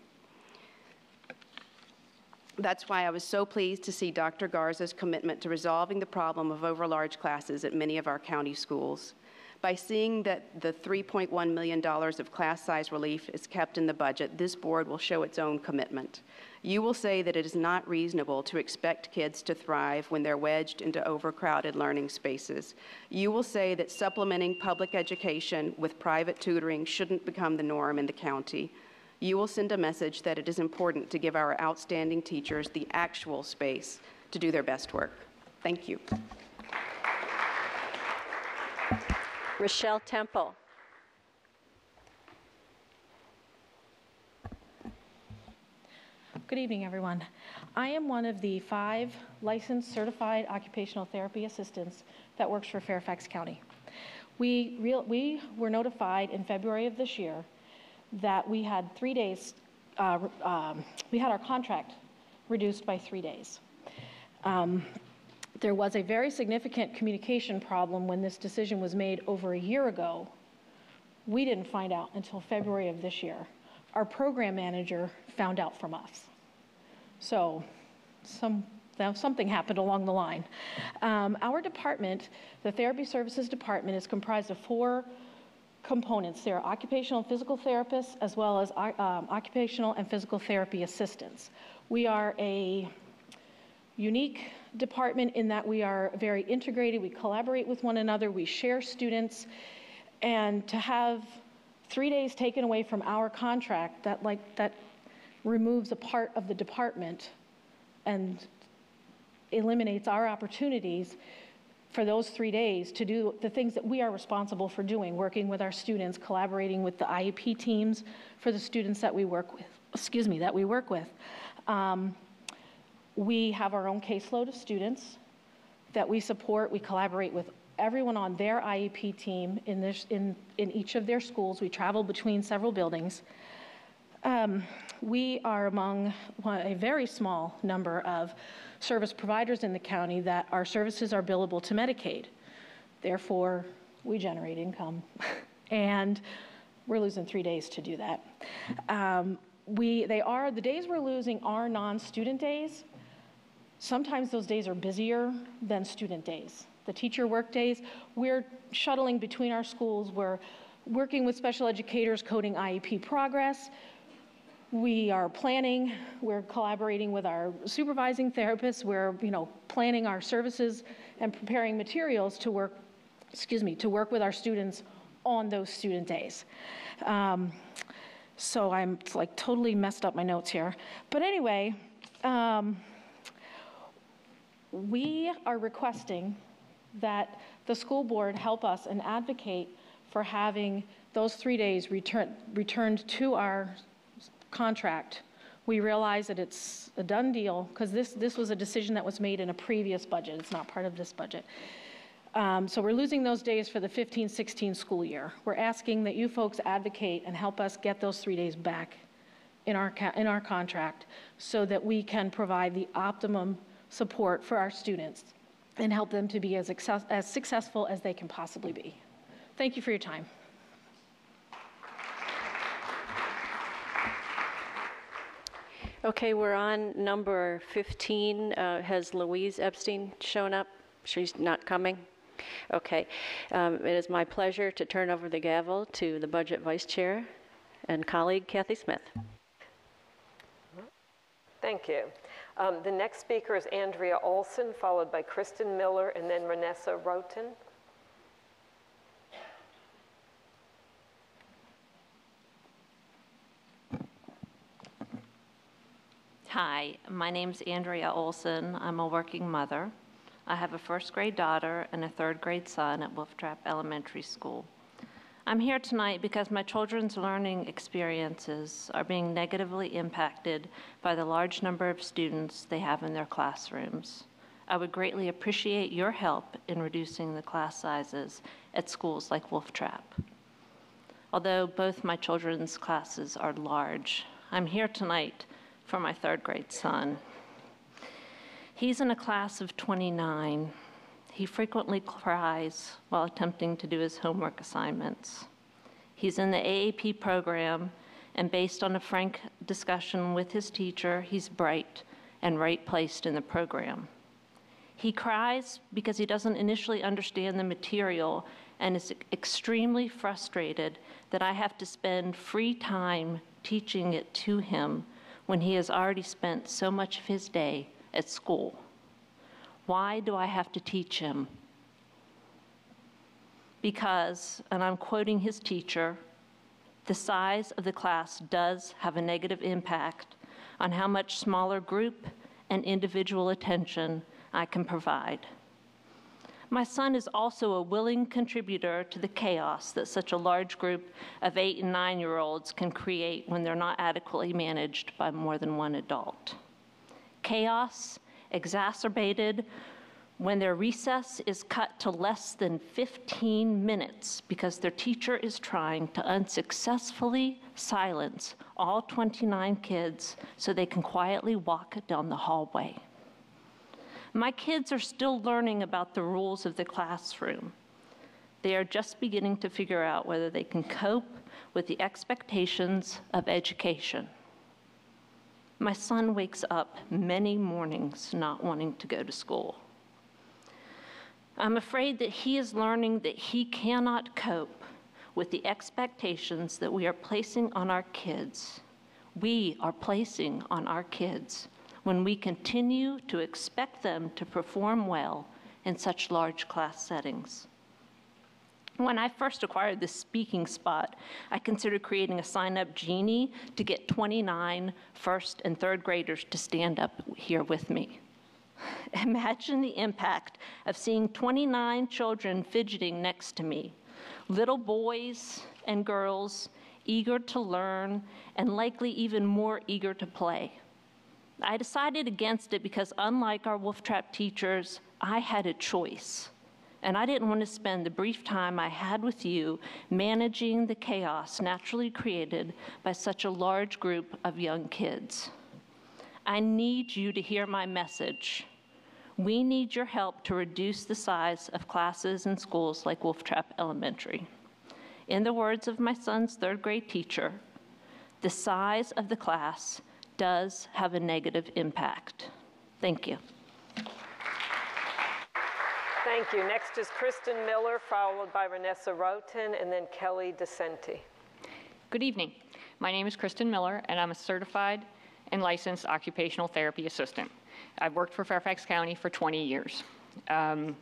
That's why I was so pleased to see Dr. Garza's commitment to resolving the problem of overlarge classes at many of our county schools. By seeing that the $3.1 million of class size relief is kept in the budget, this board will show its own commitment. You will say that it is not reasonable to expect kids to thrive when they're wedged into overcrowded learning spaces. You will say that supplementing public education with private tutoring shouldn't become the norm in the county. You will send a message that it is important to give our outstanding teachers the actual space to do their best work. Thank you. Rochelle Temple. Good evening, everyone. I am one of the 5 licensed certified occupational therapy assistants that works for Fairfax County. We were notified in February of this year that we had 3 days, we had our contract reduced by 3 days. There was a very significant communication problem when this decision was made over a year ago. We didn't find out until February of this year. Our program manager found out from us. So something happened along the line. Our department, the Therapy Services Department, is comprised of 4 components. There are occupational and physical therapists, as well as occupational and physical therapy assistants. We are a unique department in that we are very integrated, we collaborate with one another, we share students, and to have 3 days taken away from our contract, that removes a part of the department and eliminates our opportunities for those 3 days to do the things that we are responsible for doing, working with our students, collaborating with the IEP teams for the students that we work with, we have our own caseload of students that we support. We collaborate with everyone on their IEP team in each of their schools. We travel between several buildings. We are among a very small number of service providers in the county that our services are billable to Medicaid. Therefore, we generate income. And we're losing 3 days to do that. The days we're losing are non-student days. Sometimes those days are busier than student days. The teacher work days, we're shuttling between our schools. We're working with special educators, coding IEP progress. We are planning, we're collaborating with our supervising therapists. We're planning our services and preparing materials to work with our students on those student days. So I'm totally messed up my notes here. But anyway, we are requesting that the school board help us and advocate for having those 3 days returned to our contract. We realize that it's a done deal because this was a decision that was made in a previous budget. It's not part of this budget. So we're losing those days for the 15-16 school year. We're asking that you folks advocate and help us get those 3 days back in our contract so that we can provide the optimum support for our students and help them to be as successful as they can possibly be. Thank you for your time. Okay, we're on number 15. Has Louise Epstein shown up? She's not coming? Okay. It is my pleasure to turn over the gavel to the Budget Vice Chair and colleague, Kathy Smith. Thank you. The next speaker is Andrea Olson, followed by Kristen Miller, and then Renessa Roten. Hi, my name's Andrea Olson. I'm a working mother. I have a first grade daughter and a third grade son at Wolf Trap Elementary School. I'm here tonight because my children's learning experiences are being negatively impacted by the large number of students they have in their classrooms. I would greatly appreciate your help in reducing the class sizes at schools like Wolf Trap. Although both my children's classes are large, I'm here tonight for my third grade son. He's in a class of 29. He frequently cries while attempting to do his homework assignments. He's in the AAP program, and based on a frank discussion with his teacher, he's bright and right-placed in the program. He cries because he doesn't initially understand the material and is extremely frustrated that I have to spend free time teaching it to him when he has already spent so much of his day at school. Why do I have to teach him? Because, and I'm quoting his teacher, the size of the class does have a negative impact on how much smaller group and individual attention I can provide. My son is also a willing contributor to the chaos that such a large group of 8- and 9-year-olds can create when they're not adequately managed by more than one adult. Chaos exacerbated when their recess is cut to less than 15 minutes because their teacher is trying to unsuccessfully silence all 29 kids so they can quietly walk down the hallway. My kids are still learning about the rules of the classroom. They are just beginning to figure out whether they can cope with the expectations of education. My son wakes up many mornings not wanting to go to school. I'm afraid that he is learning that he cannot cope with the expectations that we are placing on our kids. We are placing on our kids when we continue to expect them to perform well in such large class settings. When I first acquired this speaking spot, I considered creating a sign-up genie to get 29 first and third graders to stand up here with me. Imagine the impact of seeing 29 children fidgeting next to me, little boys and girls eager to learn and likely even more eager to play. I decided against it because, unlike our Wolf Trap teachers, I had a choice. And I didn't want to spend the brief time I had with you managing the chaos naturally created by such a large group of young kids. I need you to hear my message. We need your help to reduce the size of classes in schools like Wolf Trap Elementary. In the words of my son's third grade teacher, the size of the class does have a negative impact. Thank you. Thank you. Next is Kristen Miller, followed by Vanessa Roten, and then Kelly DeCenti. Good evening. My name is Kristen Miller, and I'm a certified and licensed occupational therapy assistant. I've worked for Fairfax County for 20 years. I'm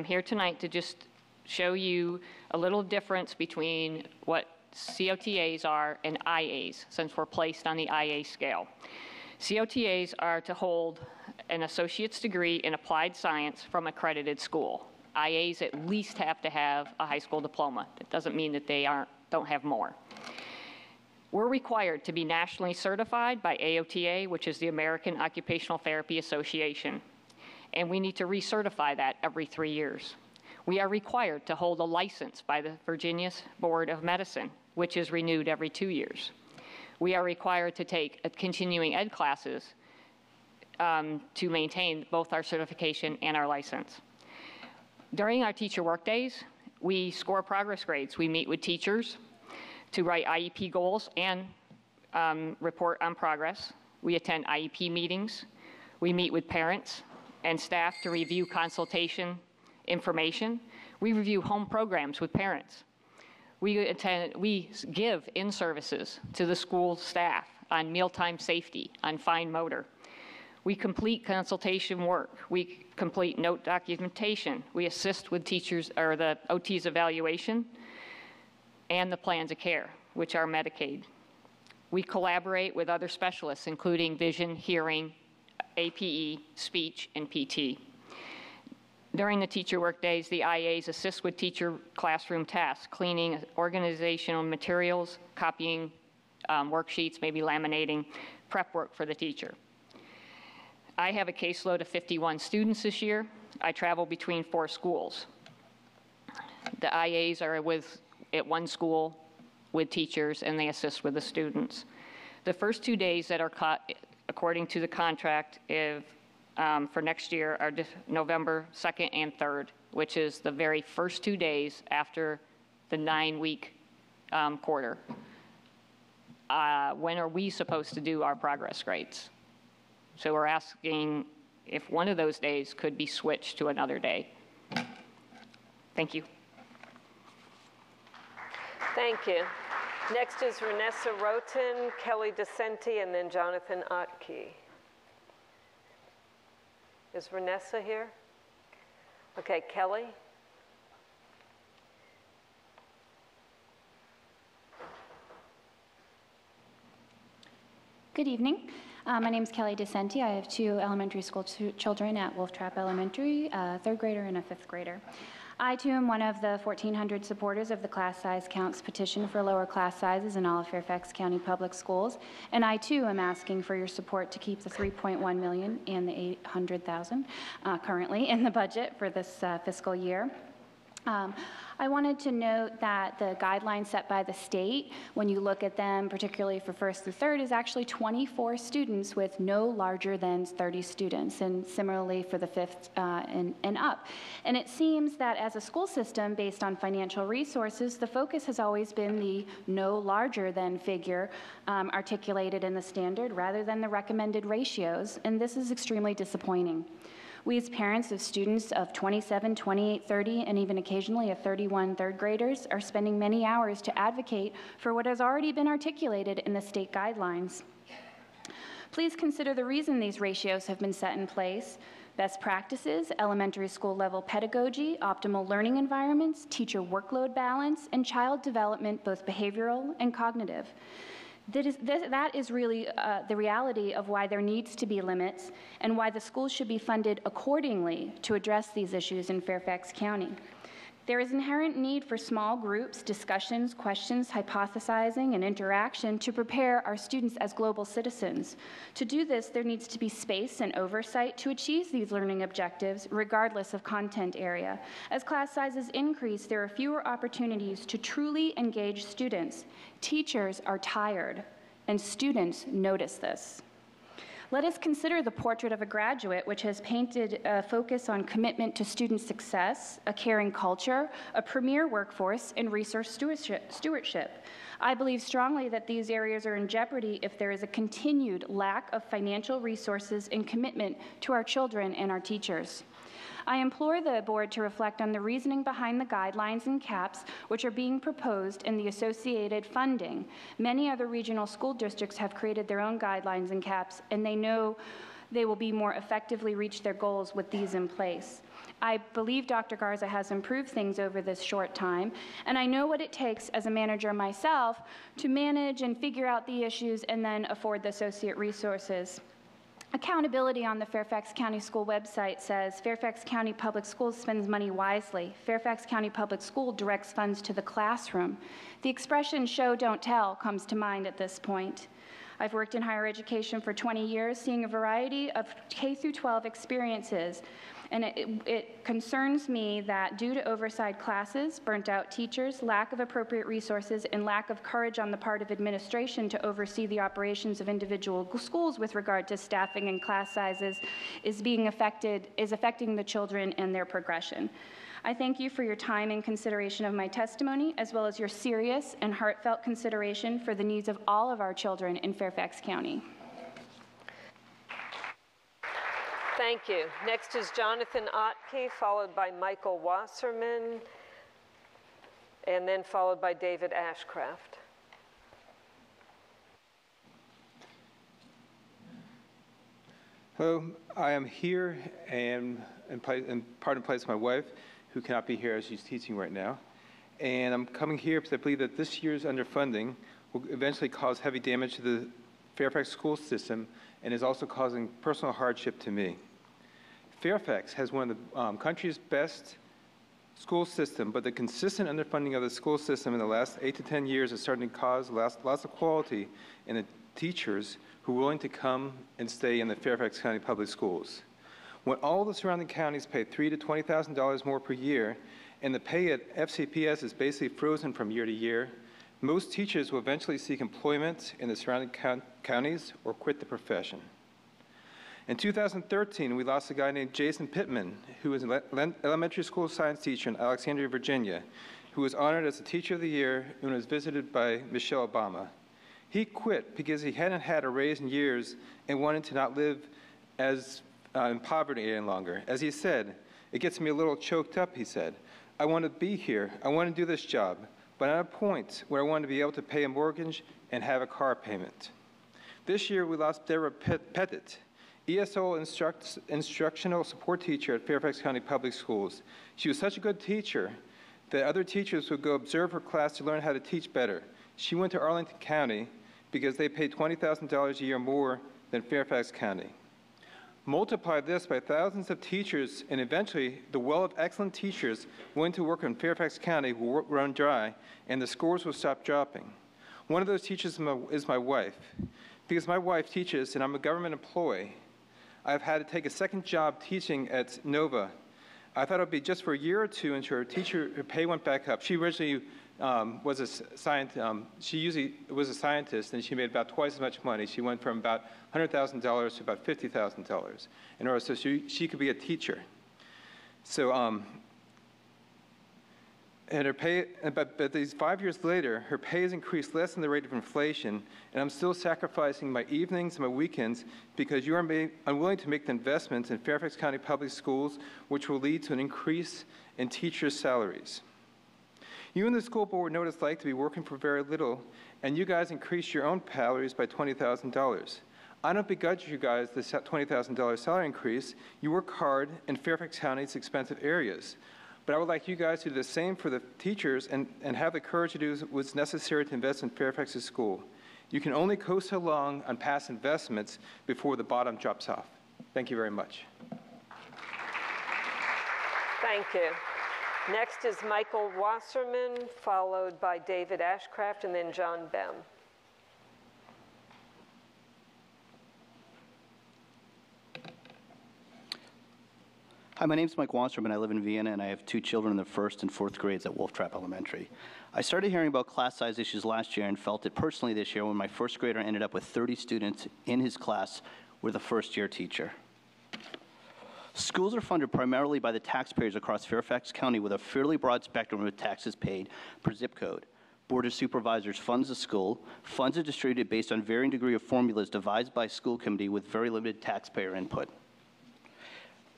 here tonight to just show you a little difference between what COTAs are and IAs, since we're placed on the IA scale. COTAs are to hold an associate's degree in applied science from accredited school. IAs at least have to have a high school diploma. That doesn't mean that they don't have more. We're required to be nationally certified by AOTA, which is the American Occupational Therapy Association, and we need to recertify that every 3 years. We are required to hold a license by the Virginia Board of Medicine, which is renewed every 2 years. We are required to take continuing ed classes to maintain both our certification and our license. During our teacher work days, we score progress grades. We meet with teachers to write IEP goals and report on progress. We attend IEP meetings. We meet with parents and staff to review consultation information. We review home programs with parents. We give in-services to the school staff on mealtime safety, on fine motor. We complete consultation work. We complete note documentation. We assist with teachers or the OT's evaluation and the plans of care, which are Medicaid. We collaborate with other specialists, including vision, hearing, APE, speech, and PT. During the teacher work days, the IAs assist with teacher classroom tasks, cleaning organizational materials, copying worksheets, maybe laminating, prep work for the teacher. I have a caseload of 51 students this year. I travel between 4 schools. The IAs are at one school with teachers, and they assist with the students. The first 2 days that are according to the contract for next year are November 2nd and 3rd, which is the very first 2 days after the 9-week quarter. When are we supposed to do our progress grades? So we're asking if one of those days could be switched to another day. Thank you. Thank you. Next is Vanessa Roten, Kelly DeCenti, and then Jonathan Otke. Is Vanessa here? Okay, Kelly. Good evening. My name is Kelly DeCenti. I have 2 elementary school children at Wolf Trap Elementary, a 3rd grader and a 5th grader. I, too, am one of the 1,400 supporters of the Class Size Counts petition for lower class sizes in all of Fairfax County Public Schools, and I, too, am asking for your support to keep the $3.1 million and the $800,000 currently in the budget for this fiscal year. I wanted to note that the guidelines set by the state, when you look at them, particularly for 1st through 3rd, is actually 24 students with no larger than 30 students, and similarly for the 5th and up. And it seems that as a school system, based on financial resources, the focus has always been the no larger than figure articulated in the standard rather than the recommended ratios, and this is extremely disappointing. We as parents of students of 27, 28, 30, and even occasionally of 31 3rd graders are spending many hours to advocate for what has already been articulated in the state guidelines. Please consider the reason these ratios have been set in place: best practices, elementary school level pedagogy, optimal learning environments, teacher workload balance, and child development, both behavioral and cognitive. That is really the reality of why there needs to be limits and why the schools should be funded accordingly to address these issues in Fairfax County. There is inherent need for small groups, discussions, questions, hypothesizing, and interaction to prepare our students as global citizens. To do this, there needs to be space and oversight to achieve these learning objectives, regardless of content area. As class sizes increase, there are fewer opportunities to truly engage students. Teachers are tired, and students notice this. Let us consider the portrait of a graduate, which has painted a focus on commitment to student success, a caring culture, a premier workforce, and resource stewardship. I believe strongly that these areas are in jeopardy if there is a continued lack of financial resources and commitment to our children and our teachers. I implore the board to reflect on the reasoning behind the guidelines and caps which are being proposed and the associated funding. Many other regional school districts have created their own guidelines and caps, and they know they will be more effectively reach their goals with these in place. I believe Dr. Garza has improved things over this short time, and I know what it takes as a manager myself to manage and figure out the issues and then afford the associate resources. Accountability on the Fairfax County School website says Fairfax County Public Schools spends money wisely. Fairfax County Public School directs funds to the classroom. The expression show, don't tell comes to mind at this point. I've worked in higher education for 20 years, seeing a variety of K-12 experiences. And it concerns me that due to oversized classes, burnt out teachers, lack of appropriate resources, and lack of courage on the part of administration to oversee the operations of individual schools with regard to staffing and class sizes is affecting the children and their progression. I thank you for your time and consideration of my testimony, as well as your serious and heartfelt consideration for the needs of all of our children in Fairfax County. Thank you. Next is Jonathan Otke, followed by Michael Wasserman, and then followed by David Ashcraft. Hello, I am here and in part in place of my wife, who cannot be here as she's teaching right now. And I'm coming here because I believe that this year's underfunding will eventually cause heavy damage to the Fairfax school system and is also causing personal hardship to me. Fairfax has one of the country's best school system, but the consistent underfunding of the school system in the last 8 to 10 years is starting to cause loss of quality in the teachers who are willing to come and stay in the Fairfax County Public Schools. When all the surrounding counties pay $3,000 to $20,000 more per year, and the pay at FCPS is basically frozen from year to year, most teachers will eventually seek employment in the surrounding counties or quit the profession. In 2013, we lost a guy named Jason Pittman, who was an elementary school science teacher in Alexandria, Virginia, who was honored as the Teacher of the Year and was visited by Michelle Obama. He quit because he hadn't had a raise in years and wanted to not live as in poverty any longer. As he said, "It gets me a little choked up," he said. "I want to be here. I want to do this job, but at a point where I want to be able to pay a mortgage and have a car payment." This year, we lost Deborah Pettit, ESO instructional support teacher at Fairfax County Public Schools. She was such a good teacher that other teachers would go observe her class to learn how to teach better. She went to Arlington County because they paid $20,000 a year more than Fairfax County. Multiply this by thousands of teachers, and eventually the well of excellent teachers willing to work in Fairfax County will run dry, and the scores will stop dropping. One of those teachers is my wife. Because my wife teaches and I'm a government employee, I've had to take a second job teaching at Nova. I thought it would be just for a year or two until her pay went back up. She originally was a scientist, and she made about twice as much money. She went from about $100,000 to about $50,000 in order so she could be a teacher. So, and her pay, but these 5 years later, her pay has increased less than the rate of inflation, and I'm still sacrificing my evenings and my weekends because you are unwilling to make the investments in Fairfax County Public Schools, which will lead to an increase in teachers' salaries. You and the school board know what it's like to be working for very little, and you guys increased your own salaries by $20,000. I don't begrudge you guys this $20,000 salary increase. You work hard in Fairfax County's expensive areas. But I would like you guys to do the same for the teachers and have the courage to do what's necessary to invest in Fairfax's school. You can only coast so long on past investments before the bottom drops off. Thank you very much. Thank you. Next is Michael Wasserman, followed by David Ashcraft, and then John Bem. Hi, my name is Mike Wasserman. I live in Vienna, and I have 2 children in the 1st and 4th grades at Wolf Trap Elementary. I started hearing about class size issues last year and felt it personally this year when my 1st grader ended up with 30 students in his class with a first-year teacher. Schools are funded primarily by the taxpayers across Fairfax County with a fairly broad spectrum of taxes paid per zip code. Board of Supervisors funds the school. Funds are distributed based on varying degree of formulas devised by school committee with very limited taxpayer input.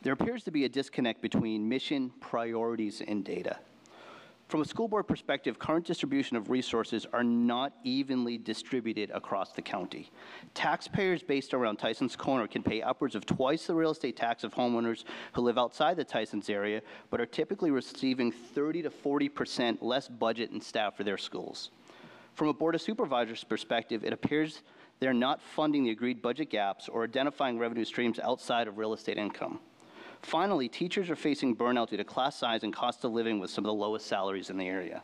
There appears to be a disconnect between mission, priorities, and data. From a school board perspective, current distribution of resources are not evenly distributed across the county. Taxpayers based around Tyson's Corner can pay upwards of twice the real estate tax of homeowners who live outside the Tyson's area, but are typically receiving 30 to 40% less budget and staff for their schools. From a Board of Supervisors perspective, it appears they're not funding the agreed budget gaps or identifying revenue streams outside of real estate income. Finally, teachers are facing burnout due to class size and cost of living with some of the lowest salaries in the area.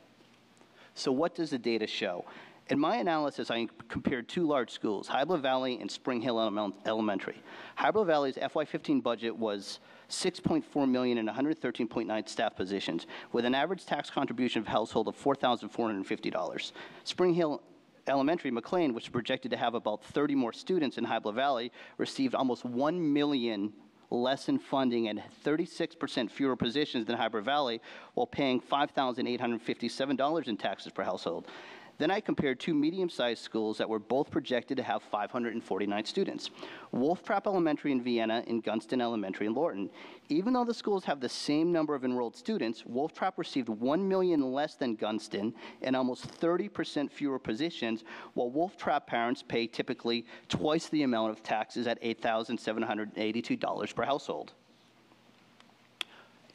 So what does the data show? In my analysis, I compared 2 large schools, Hybla Valley and Spring Hill Elementary. Hybla Valley's FY15 budget was $6.4 million and 113.9 staff positions, with an average tax contribution of household of $4,450. Spring Hill Elementary, McLean, which is projected to have about 30 more students in Hybla Valley, received almost $1 million less in funding and 36% fewer positions than Hybla Valley, while paying $5,857 in taxes per household. Then I compared 2 medium-sized schools that were both projected to have 549 students, Wolf Trap Elementary in Vienna and Gunston Elementary in Lorton. Even though the schools have the same number of enrolled students, Wolf Trap received $1 million less than Gunston and almost 30% fewer positions, while Wolf Trap parents pay typically twice the amount of taxes at $8,782 per household.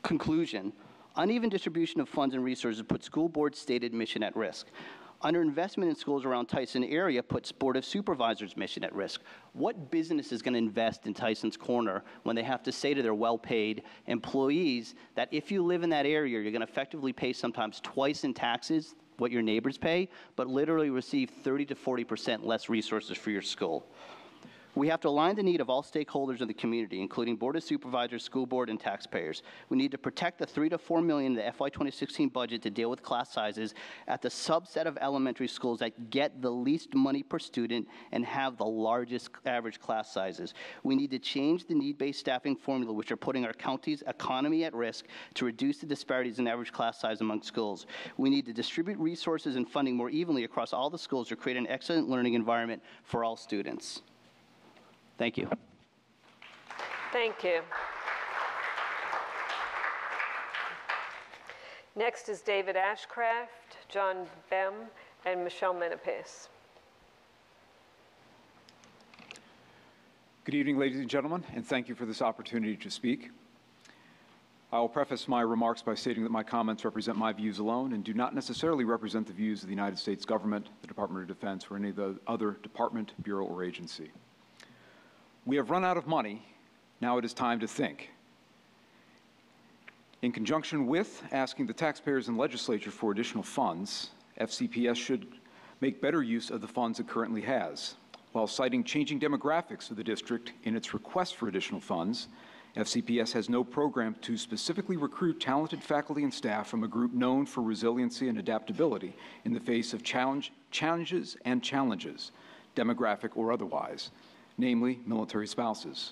Conclusion: uneven distribution of funds and resources put school board stated mission at risk. Underinvestment in schools around Tyson area puts Board of Supervisors' mission at risk. What business is going to invest in Tyson's Corner when they have to say to their well-paid employees that if you live in that area, you're going to effectively pay sometimes twice in taxes what your neighbors pay, but literally receive 30 to 40% less resources for your school? We have to align the need of all stakeholders in the community, including Board of Supervisors, school board, and taxpayers. We need to protect the $3 to $4 million in the FY 2016 budget to deal with class sizes at the subset of elementary schools that get the least money per student and have the largest average class sizes. We need to change the need-based staffing formula, which are putting our county's economy at risk, to reduce the disparities in average class size among schools. We need to distribute resources and funding more evenly across all the schools to create an excellent learning environment for all students. Thank you. Thank you. Next is David Ashcraft, John Bem, and Michelle Menepes. Good evening, ladies and gentlemen, and thank you for this opportunity to speak. I will preface my remarks by stating that my comments represent my views alone and do not necessarily represent the views of the United States government, the Department of Defense, or any of the other department, bureau, or agency. We have run out of money. Now it is time to think. In conjunction with asking the taxpayers and legislature for additional funds, FCPS should make better use of the funds it currently has. While citing changing demographics of the district in its request for additional funds, FCPS has no program to specifically recruit talented faculty and staff from a group known for resiliency and adaptability in the face of challenges, demographic or otherwise, namely military spouses.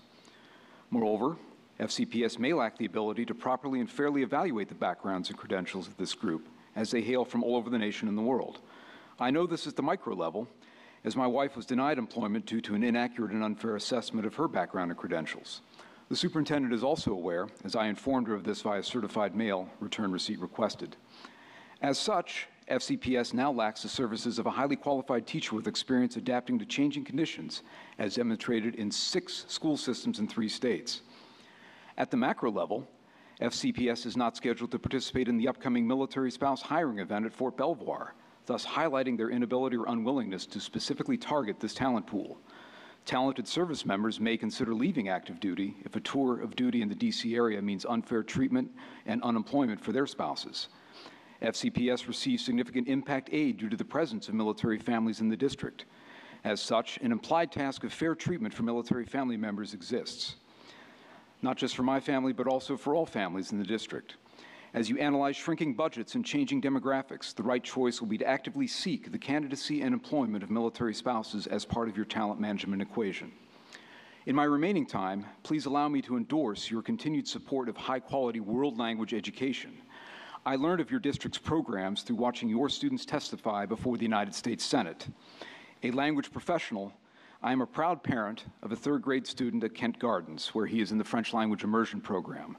Moreover, FCPS may lack the ability to properly and fairly evaluate the backgrounds and credentials of this group, as they hail from all over the nation and the world. I know this is the micro level, as my wife was denied employment due to an inaccurate and unfair assessment of her background and credentials. The superintendent is also aware, as I informed her of this via certified mail return receipt requested. As such, FCPS now lacks the services of a highly qualified teacher with experience adapting to changing conditions, as demonstrated in 6 school systems in 3 states. At the macro level, FCPS is not scheduled to participate in the upcoming military spouse hiring event at Fort Belvoir, thus highlighting their inability or unwillingness to specifically target this talent pool. Talented service members may consider leaving active duty if a tour of duty in the D.C. area means unfair treatment and unemployment for their spouses. FCPS receives significant impact aid due to the presence of military families in the district. As such, an implied task of fair treatment for military family members exists, not just for my family, but also for all families in the district. As you analyze shrinking budgets and changing demographics, the right choice will be to actively seek the candidacy and employment of military spouses as part of your talent management equation. In my remaining time, please allow me to endorse your continued support of high-quality world language education. I learned of your district's programs through watching your students testify before the United States Senate. A language professional, I am a proud parent of a 3rd grade student at Kent Gardens, where he is in the French language immersion program.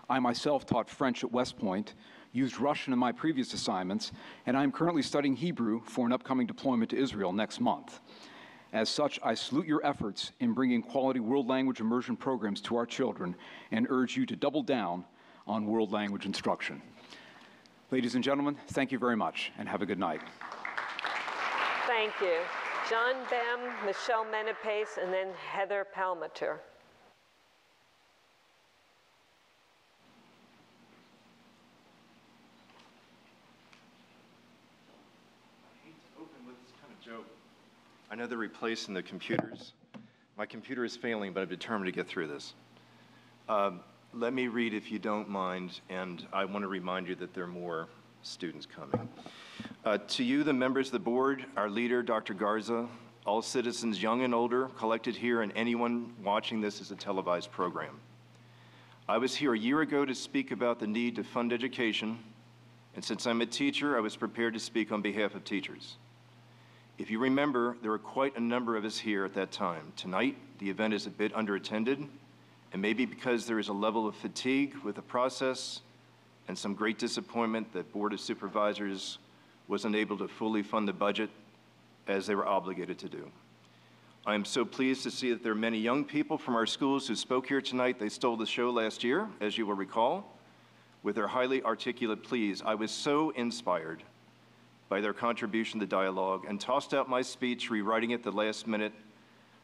I myself taught French at West Point, used Russian in my previous assignments, and I am currently studying Hebrew for an upcoming deployment to Israel next month. As such, I salute your efforts in bringing quality world language immersion programs to our children and urge you to double down on world language instruction. Ladies and gentlemen, thank you very much, and have a good night. Thank you. John Bem, Michelle Menepace, and then Heather Palmater. Joe, I know they're replacing the computers. My computer is failing, but I'm determined to get through this. Let me read, if you don't mind, and I want to remind you that there are more students coming. To you, the members of the board, our leader, Dr. Garza, all citizens young and older collected here, and anyone watching this as a televised program. I was here a year ago to speak about the need to fund education, and since I'm a teacher, I was prepared to speak on behalf of teachers. If you remember, there were quite a number of us here at that time. Tonight, the event is a bit underattended, and maybe because there is a level of fatigue with the process and some great disappointment that Board of Supervisors wasn't able to fully fund the budget as they were obligated to do. I am so pleased to see that there are many young people from our schools who spoke here tonight. They stole the show last year, as you will recall, with their highly articulate pleas. I was so inspired by their contribution to dialogue and tossed out my speech, rewriting it the last minute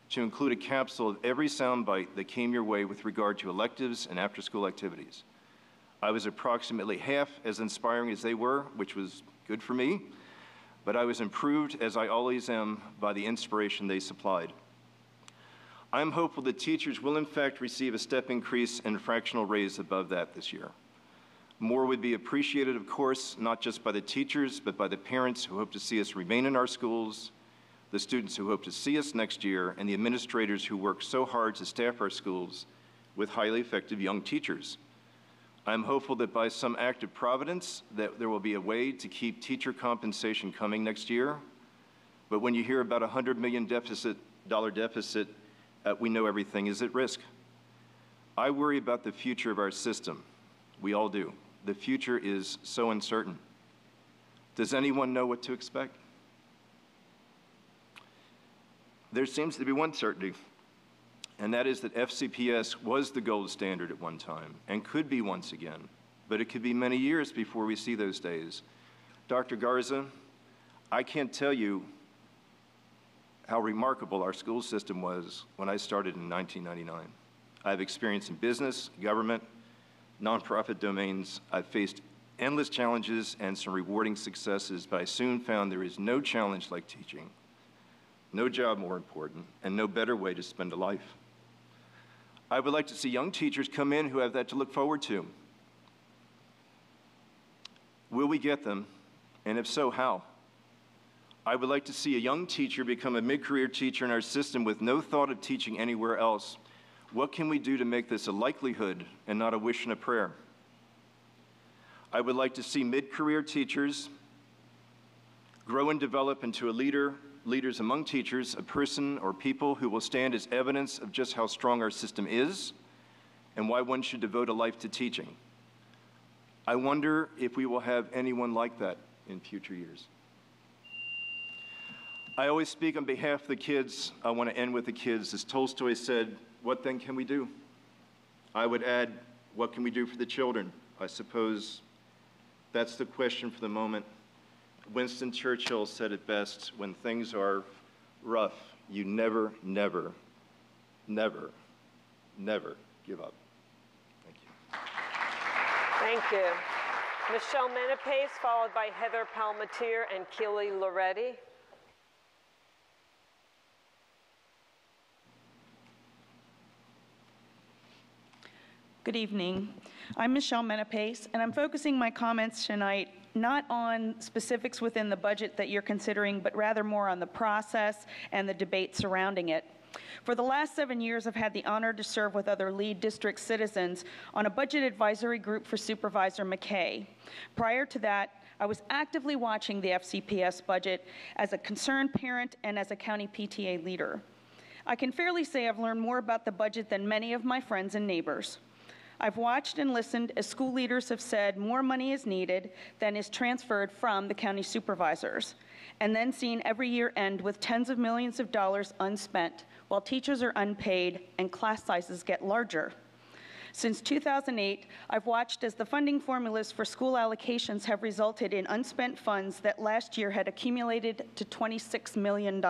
to include a capsule of every soundbite that came your way with regard to electives and after-school activities. I was approximately half as inspiring as they were, which was good for me, but I was improved, as I always am, by the inspiration they supplied. I am hopeful that teachers will in fact receive a step increase and fractional raise above that this year. More would be appreciated, of course, not just by the teachers, but by the parents who hope to see us remain in our schools, the students who hope to see us next year, and the administrators who work so hard to staff our schools with highly effective young teachers. I'm hopeful that by some act of providence that there will be a way to keep teacher compensation coming next year. But when you hear about a $100 million deficit, we know everything is at risk. I worry about the future of our system. We all do. The future is so uncertain. Does anyone know what to expect? There seems to be one certainty, and that is that FCPS was the gold standard at one time and could be once again, but it could be many years before we see those days. Dr. Garza, I can't tell you how remarkable our school system was when I started in 1999. I have experience in business, government, nonprofit domains. I've faced endless challenges and some rewarding successes, but I soon found there is no challenge like teaching, no job more important, and no better way to spend a life. I would like to see young teachers come in who have that to look forward to. Will we get them? And if so, how? I would like to see a young teacher become a mid-career teacher in our system with no thought of teaching anywhere else. What can we do to make this a likelihood and not a wish and a prayer? I would like to see mid-career teachers grow and develop into leaders among teachers, a person or people who will stand as evidence of just how strong our system is and why one should devote a life to teaching. I wonder if we will have anyone like that in future years. I always speak on behalf of the kids. I want to end with the kids. As Tolstoy said, what then can we do? I would add, what can we do for the children? I suppose that's the question for the moment. Winston Churchill said it best, when things are rough, you never, never, never, never give up. Thank you. Thank you. Michelle Menapace, followed by Heather Palmatier and Keely Loretti. Good evening. I'm Michelle Menapace, and I'm focusing my comments tonight not on specifics within the budget that you're considering, but rather more on the process and the debate surrounding it. For the last 7 years, I've had the honor to serve with other lead district citizens on a budget advisory group for Supervisor McKay. Prior to that, I was actively watching the FCPS budget as a concerned parent and as a county PTA leader. I can fairly say I've learned more about the budget than many of my friends and neighbors. I've watched and listened as school leaders have said more money is needed than is transferred from the county supervisors, and then seen every year end with tens of millions of dollars unspent while teachers are unpaid and class sizes get larger. Since 2008, I've watched as the funding formulas for school allocations have resulted in unspent funds that last year had accumulated to $26 million.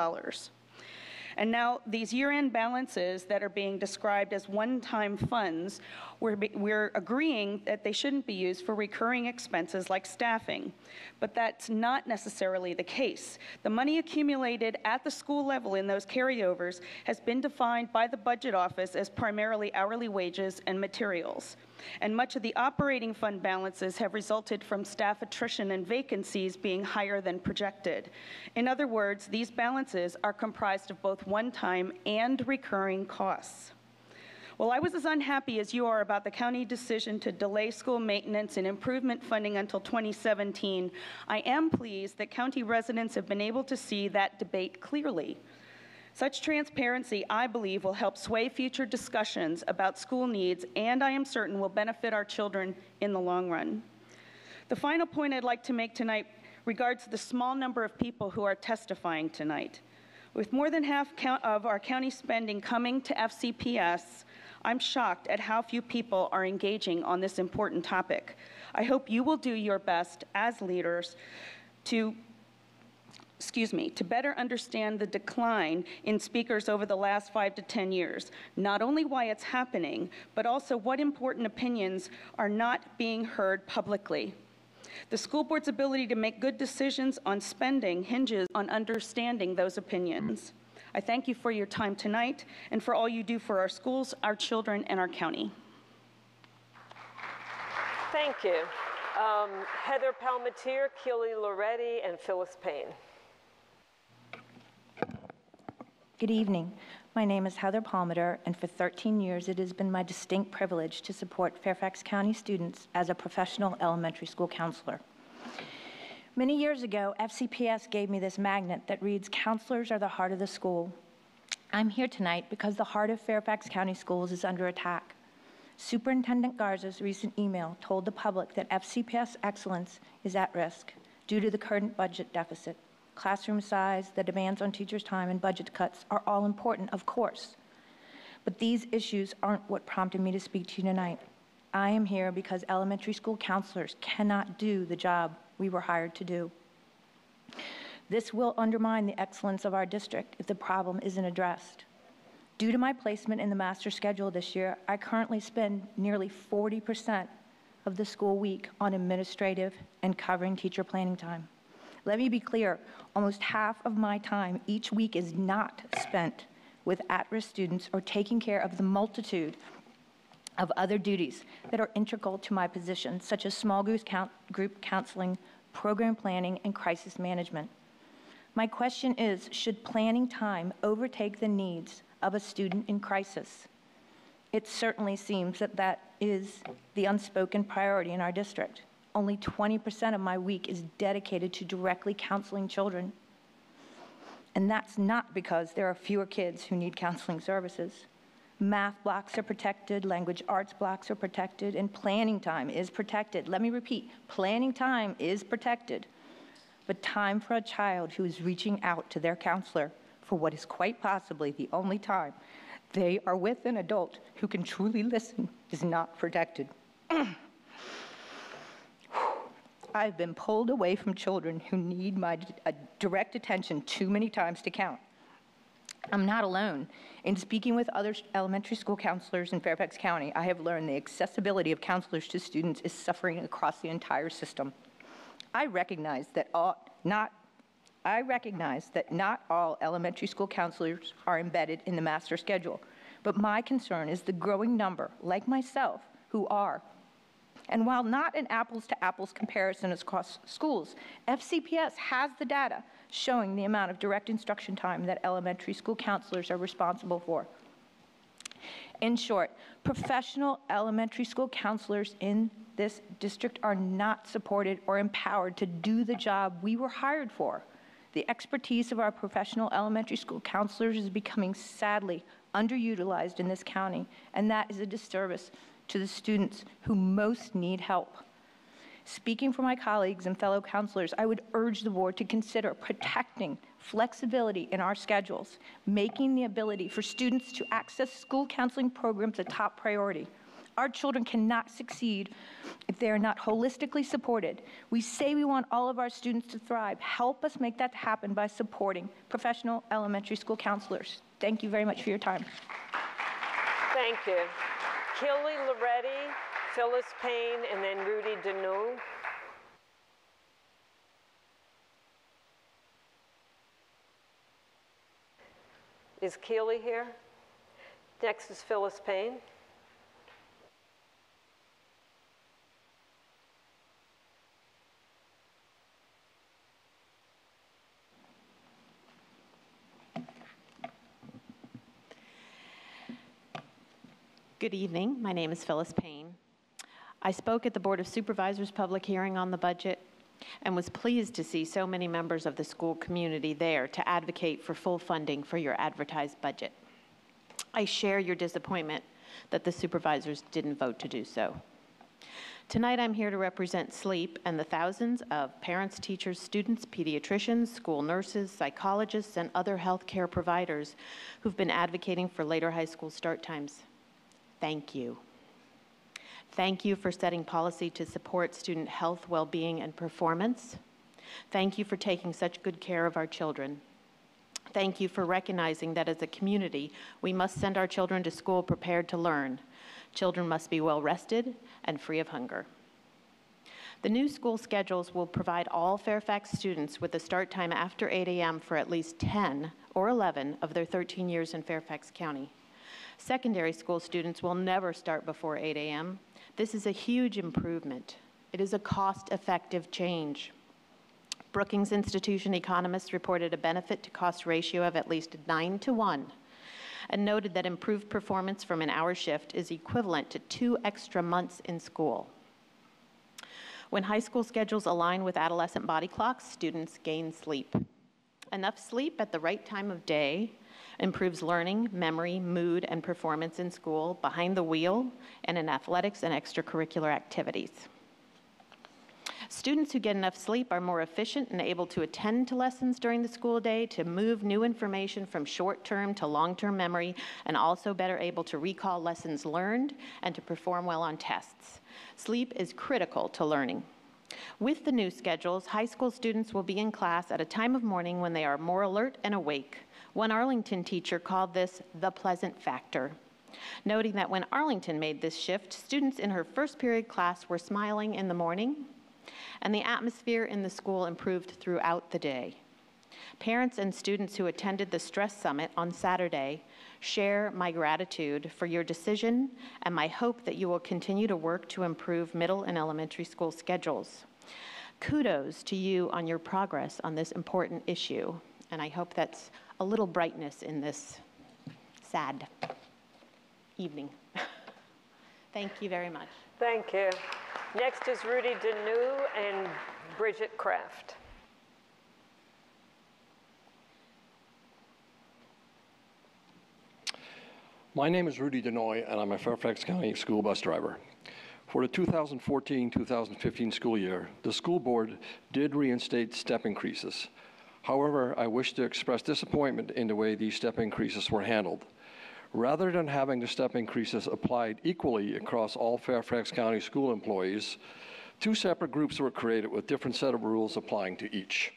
And now these year-end balances that are being described as one-time funds, we're agreeing that they shouldn't be used for recurring expenses like staffing. But that's not necessarily the case. The money accumulated at the school level in those carryovers has been defined by the budget office as primarily hourly wages and materials. And much of the operating fund balances have resulted from staff attrition and vacancies being higher than projected. In other words, these balances are comprised of both one-time and recurring costs. Well, I was as unhappy as you are about the county decision to delay school maintenance and improvement funding until 2017. I am pleased that county residents have been able to see that debate clearly. Such transparency, I believe, will help sway future discussions about school needs, and I am certain will benefit our children in the long run. The final point I'd like to make tonight regards the small number of people who are testifying tonight. With more than half of our county spending coming to FCPS, I'm shocked at how few people are engaging on this important topic. I hope you will do your best as leaders to better understand the decline in speakers over the last 5 to 10 years, not only why it's happening, but also what important opinions are not being heard publicly. The school board's ability to make good decisions on spending hinges on understanding those opinions. I thank you for your time tonight and for all you do for our schools, our children, and our county. Thank you. Heather Palmatier, Keely Loretti, and Phyllis Payne. Good evening. My name is Heather Palmatier, and for 13 years it has been my distinct privilege to support Fairfax County students as a professional elementary school counselor. Many years ago, FCPS gave me this magnet that reads, "Counselors are the heart of the school." I'm here tonight because the heart of Fairfax County schools is under attack. Superintendent Garza's recent email told the public that FCPS excellence is at risk due to the current budget deficit. Classroom size, the demands on teachers' time, and budget cuts are all important, of course. But these issues aren't what prompted me to speak to you tonight. I am here because elementary school counselors cannot do the job we were hired to do. This will undermine the excellence of our district if the problem isn't addressed. Due to my placement in the master schedule this year, I currently spend nearly 40% of the school week on administrative and covering teacher planning time. Let me be clear, almost half of my time each week is not spent with at-risk students or taking care of the multitude of other duties that are integral to my position, such as small group counseling, program planning, and crisis management. My question is, should planning time overtake the needs of a student in crisis? It certainly seems that that is the unspoken priority in our district. Only 20% of my week is dedicated to directly counseling children. And that's not because there are fewer kids who need counseling services. Math blocks are protected, language arts blocks are protected, and planning time is protected. Let me repeat, planning time is protected. but time for a child who is reaching out to their counselor for what is quite possibly the only time they are with an adult who can truly listen is not protected. I've been pulled away from children who need my direct attention too many times to count. I'm not alone. In speaking with other elementary school counselors in Fairfax County, I have learned the accessibility of counselors to students is suffering across the entire system. I recognize that not all elementary school counselors are embedded in the master schedule, but my concern is the growing number, like myself, who are. And while not an apples-to-apples comparison across schools, FCPS has the data showing the amount of direct instruction time that elementary school counselors are responsible for. In short, professional elementary school counselors in this district are not supported or empowered to do the job we were hired for. The expertise of our professional elementary school counselors is becoming sadly underutilized in this county, and that is a disservice to the students who most need help. Speaking for my colleagues and fellow counselors, I would urge the board to consider protecting flexibility in our schedules, making the ability for students to access school counseling programs a top priority. Our children cannot succeed if they are not holistically supported. We say we want all of our students to thrive. Help us make that happen by supporting professional elementary school counselors. Thank you very much for your time. Thank you. Kelly Loretti, Phyllis Payne, and then Rudy Deneau. Is Keely here? Next is Phyllis Payne. Good evening. My name is Phyllis Payne. I spoke at the Board of Supervisors public hearing on the budget and was pleased to see so many members of the school community there to advocate for full funding for your advertised budget. I share your disappointment that the supervisors didn't vote to do so. Tonight I'm here to represent SLEEP and the thousands of parents, teachers, students, pediatricians, school nurses, psychologists, and other healthcare providers who've been advocating for later high school start times. Thank you. Thank you for setting policy to support student health, well-being, and performance. Thank you for taking such good care of our children. Thank you for recognizing that as a community, we must send our children to school prepared to learn. Children must be well rested and free of hunger. The new school schedules will provide all Fairfax students with a start time after 8 a.m. for at least 10 or 11 of their 13 years in Fairfax County. Secondary school students will never start before 8 a.m. This is a huge improvement. It is a cost-effective change. Brookings Institution economists reported a benefit-to-cost ratio of at least 9-to-1 and noted that improved performance from an hour shift is equivalent to 2 extra months in school. When high school schedules align with adolescent body clocks, students gain sleep. Enough sleep at the right time of day improves learning, memory, mood, and performance in school, behind the wheel, and in athletics and extracurricular activities. Students who get enough sleep are more efficient and able to attend to lessons during the school day, to move new information from short-term to long-term memory, and also better able to recall lessons learned and to perform well on tests. Sleep is critical to learning. With the new schedules, high school students will be in class at a time of morning when they are more alert and awake. One Arlington teacher called this the pleasant factor, noting that when Arlington made this shift, students in her first period class were smiling in the morning, and the atmosphere in the school improved throughout the day. Parents and students who attended the Stress Summit on Saturday share my gratitude for your decision and my hope that you will continue to work to improve middle and elementary school schedules. Kudos to you on your progress on this important issue, and I hope that's a little brightness in this sad evening. Thank you very much. Thank you. Next is Rudy Deneau and Bridget Kraft. My name is Rudy Deneau, and I'm a Fairfax County school bus driver. For the 2014-2015 school year, the school board did reinstate step increases. However, I wish to express disappointment in the way these step increases were handled. Rather than having the step increases applied equally across all Fairfax County school employees, two separate groups were created with different set of rules applying to each.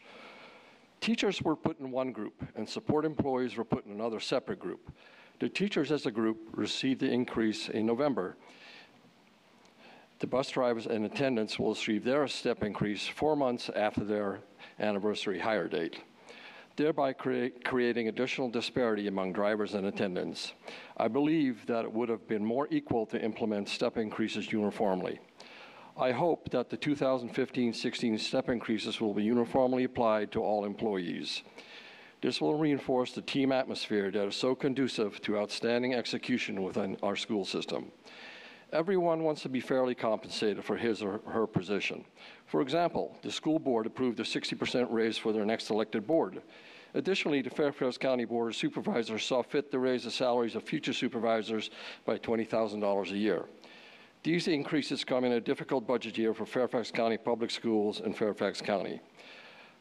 Teachers were put in one group, and support employees were put in another separate group. The teachers as a group received the increase in November. The bus drivers and attendants will receive their step increase 4 months after their anniversary hire date, thereby creating additional disparity among drivers and attendants. I believe that it would have been more equal to implement step increases uniformly. I hope that the 2015-16 step increases will be uniformly applied to all employees. This will reinforce the team atmosphere that is so conducive to outstanding execution within our school system. Everyone wants to be fairly compensated for his or her position. For example, the school board approved a 60% raise for their next elected board. Additionally, the Fairfax County Board of Supervisors saw fit to raise the salaries of future supervisors by $20,000 a year. These increases come in a difficult budget year for Fairfax County Public Schools and Fairfax County.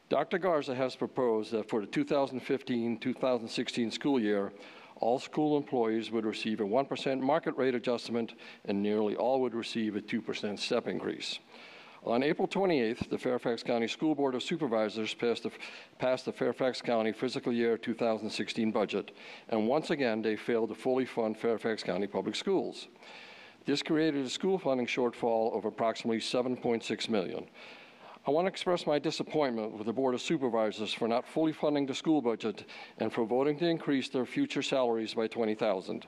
Dr. Garza has proposed that for the 2015-2016 school year, all school employees would receive a 1% market rate adjustment, and nearly all would receive a 2% step increase. On April 28th, the Fairfax County School Board of Supervisors passed the Fairfax County fiscal year 2016 budget, and once again, they failed to fully fund Fairfax County Public Schools. This created a school funding shortfall of approximately $7.6 million. I want to express my disappointment with the Board of Supervisors for not fully funding the school budget and for voting to increase their future salaries by $20,000.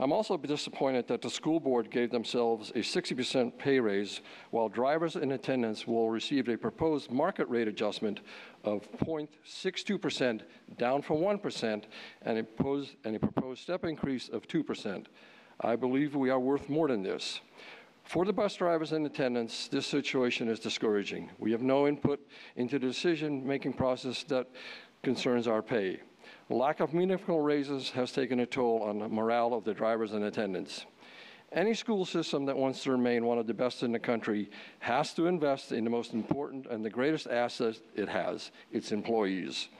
I'm also disappointed that the school board gave themselves a 60% pay raise, while drivers in attendance will receive a proposed market rate adjustment of 0.62%, down from 1%, and a proposed step increase of 2%. I believe we are worth more than this. For the bus drivers and attendants, this situation is discouraging. We have no input into the decision-making process that concerns our pay. Lack of meaningful raises has taken a toll on the morale of the drivers and attendants. Any school system that wants to remain one of the best in the country has to invest in the most important and the greatest asset it has, its employees.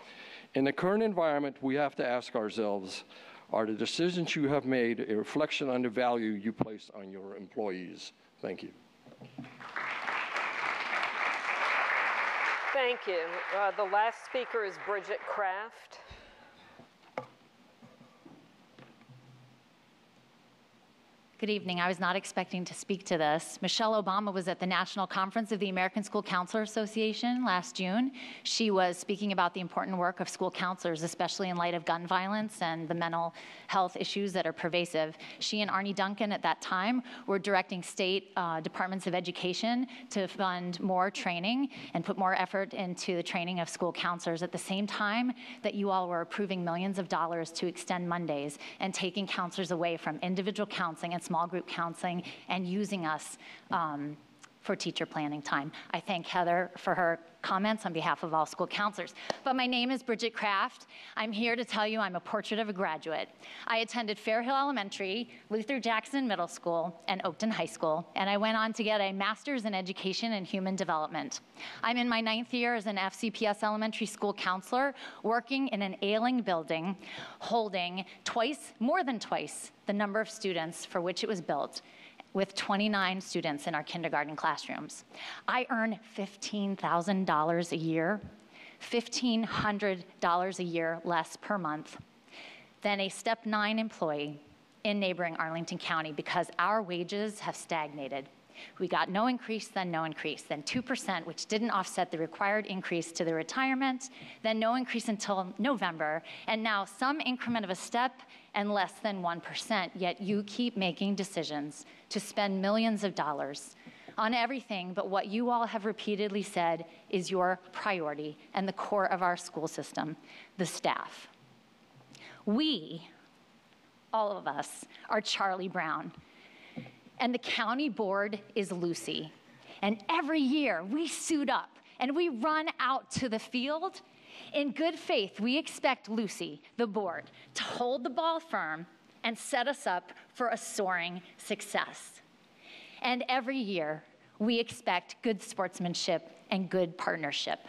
In the current environment, we have to ask ourselves, are the decisions you have made a reflection on the value you place on your employees? Thank you. Thank you. The last speaker is Bridget Kraft. Good evening. I was not expecting to speak to this. Michelle Obama was at the National Conference of the American School Counselor Association last June. She was speaking about the important work of school counselors, especially in light of gun violence and the mental health issues that are pervasive. She and Arnie Duncan at that time were directing state departments of education to fund more training and put more effort into the training of school counselors at the same time that you all were approving millions of dollars to extend Mondays and taking counselors away from individual counseling and small group counseling and using us for teacher planning time. I thank Heather for her comments on behalf of all school counselors. But my name is Bridget Kraft. I'm here to tell you I'm a portrait of a graduate. I attended Fairhill Elementary, Luther Jackson Middle School, and Oakton High School, and I went on to get a master's in education and human development. I'm in my 9th year as an FCPS elementary school counselor, working in an ailing building, holding more than twice the number of students for which it was built, with 29 students in our kindergarten classrooms. I earn $15,000 a year, $1,500 a year less per month than a Step 9 employee in neighboring Arlington County because our wages have stagnated. We got no increase, then no increase, then 2%, which didn't offset the required increase to the retirement, then no increase until November, and now some increment of a step and less than 1%, yet you keep making decisions to spend millions of dollars on everything but what you all have repeatedly said is your priority and the core of our school system, the staff. We, all of us, are Charlie Brown. And the county board is Lucy. And every year we suit up and we run out to the field. In good faith, we expect Lucy, the board, to hold the ball firm and set us up for a soaring success. And every year, we expect good sportsmanship and good partnership.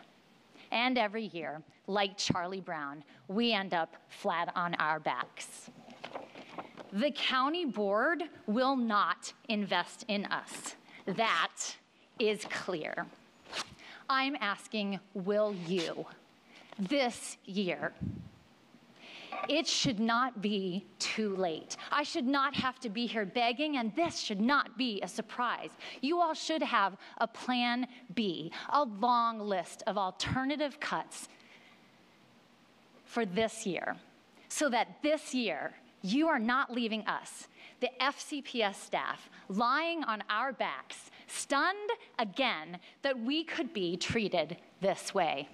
And every year, like Charlie Brown, we end up flat on our backs. The county board will not invest in us. That is clear. I'm asking, will you? This year. It should not be too late. I should not have to be here begging, and this should not be a surprise. You all should have a plan B, a long list of alternative cuts for this year, so that this year you are not leaving us, the FCPS staff, lying on our backs, stunned again that we could be treated this way.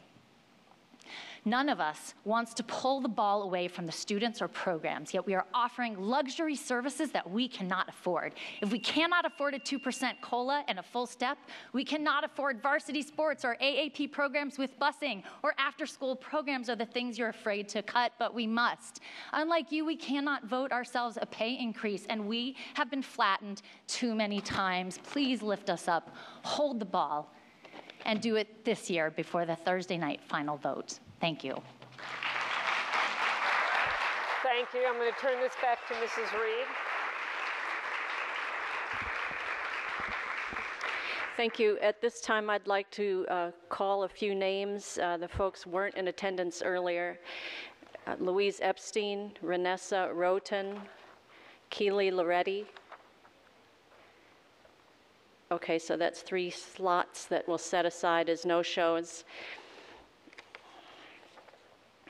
None of us wants to pull the ball away from the students or programs, yet we are offering luxury services that we cannot afford. If we cannot afford a 2% COLA and a full step, we cannot afford varsity sports or AAP programs with busing, or after-school programs are the things you're afraid to cut, but we must. Unlike you, we cannot vote ourselves a pay increase, and we have been flattened too many times. Please lift us up, hold the ball, and do it this year before the Thursday night final vote. Thank you. Thank you. I'm going to turn this back to Mrs. Reed. Thank you. At this time, I'd like to call a few names. The folks weren't in attendance earlier. Louise Epstein, Renessa Roten, Keely Loretti. Okay, so that's 3 slots that we'll set aside as no-shows.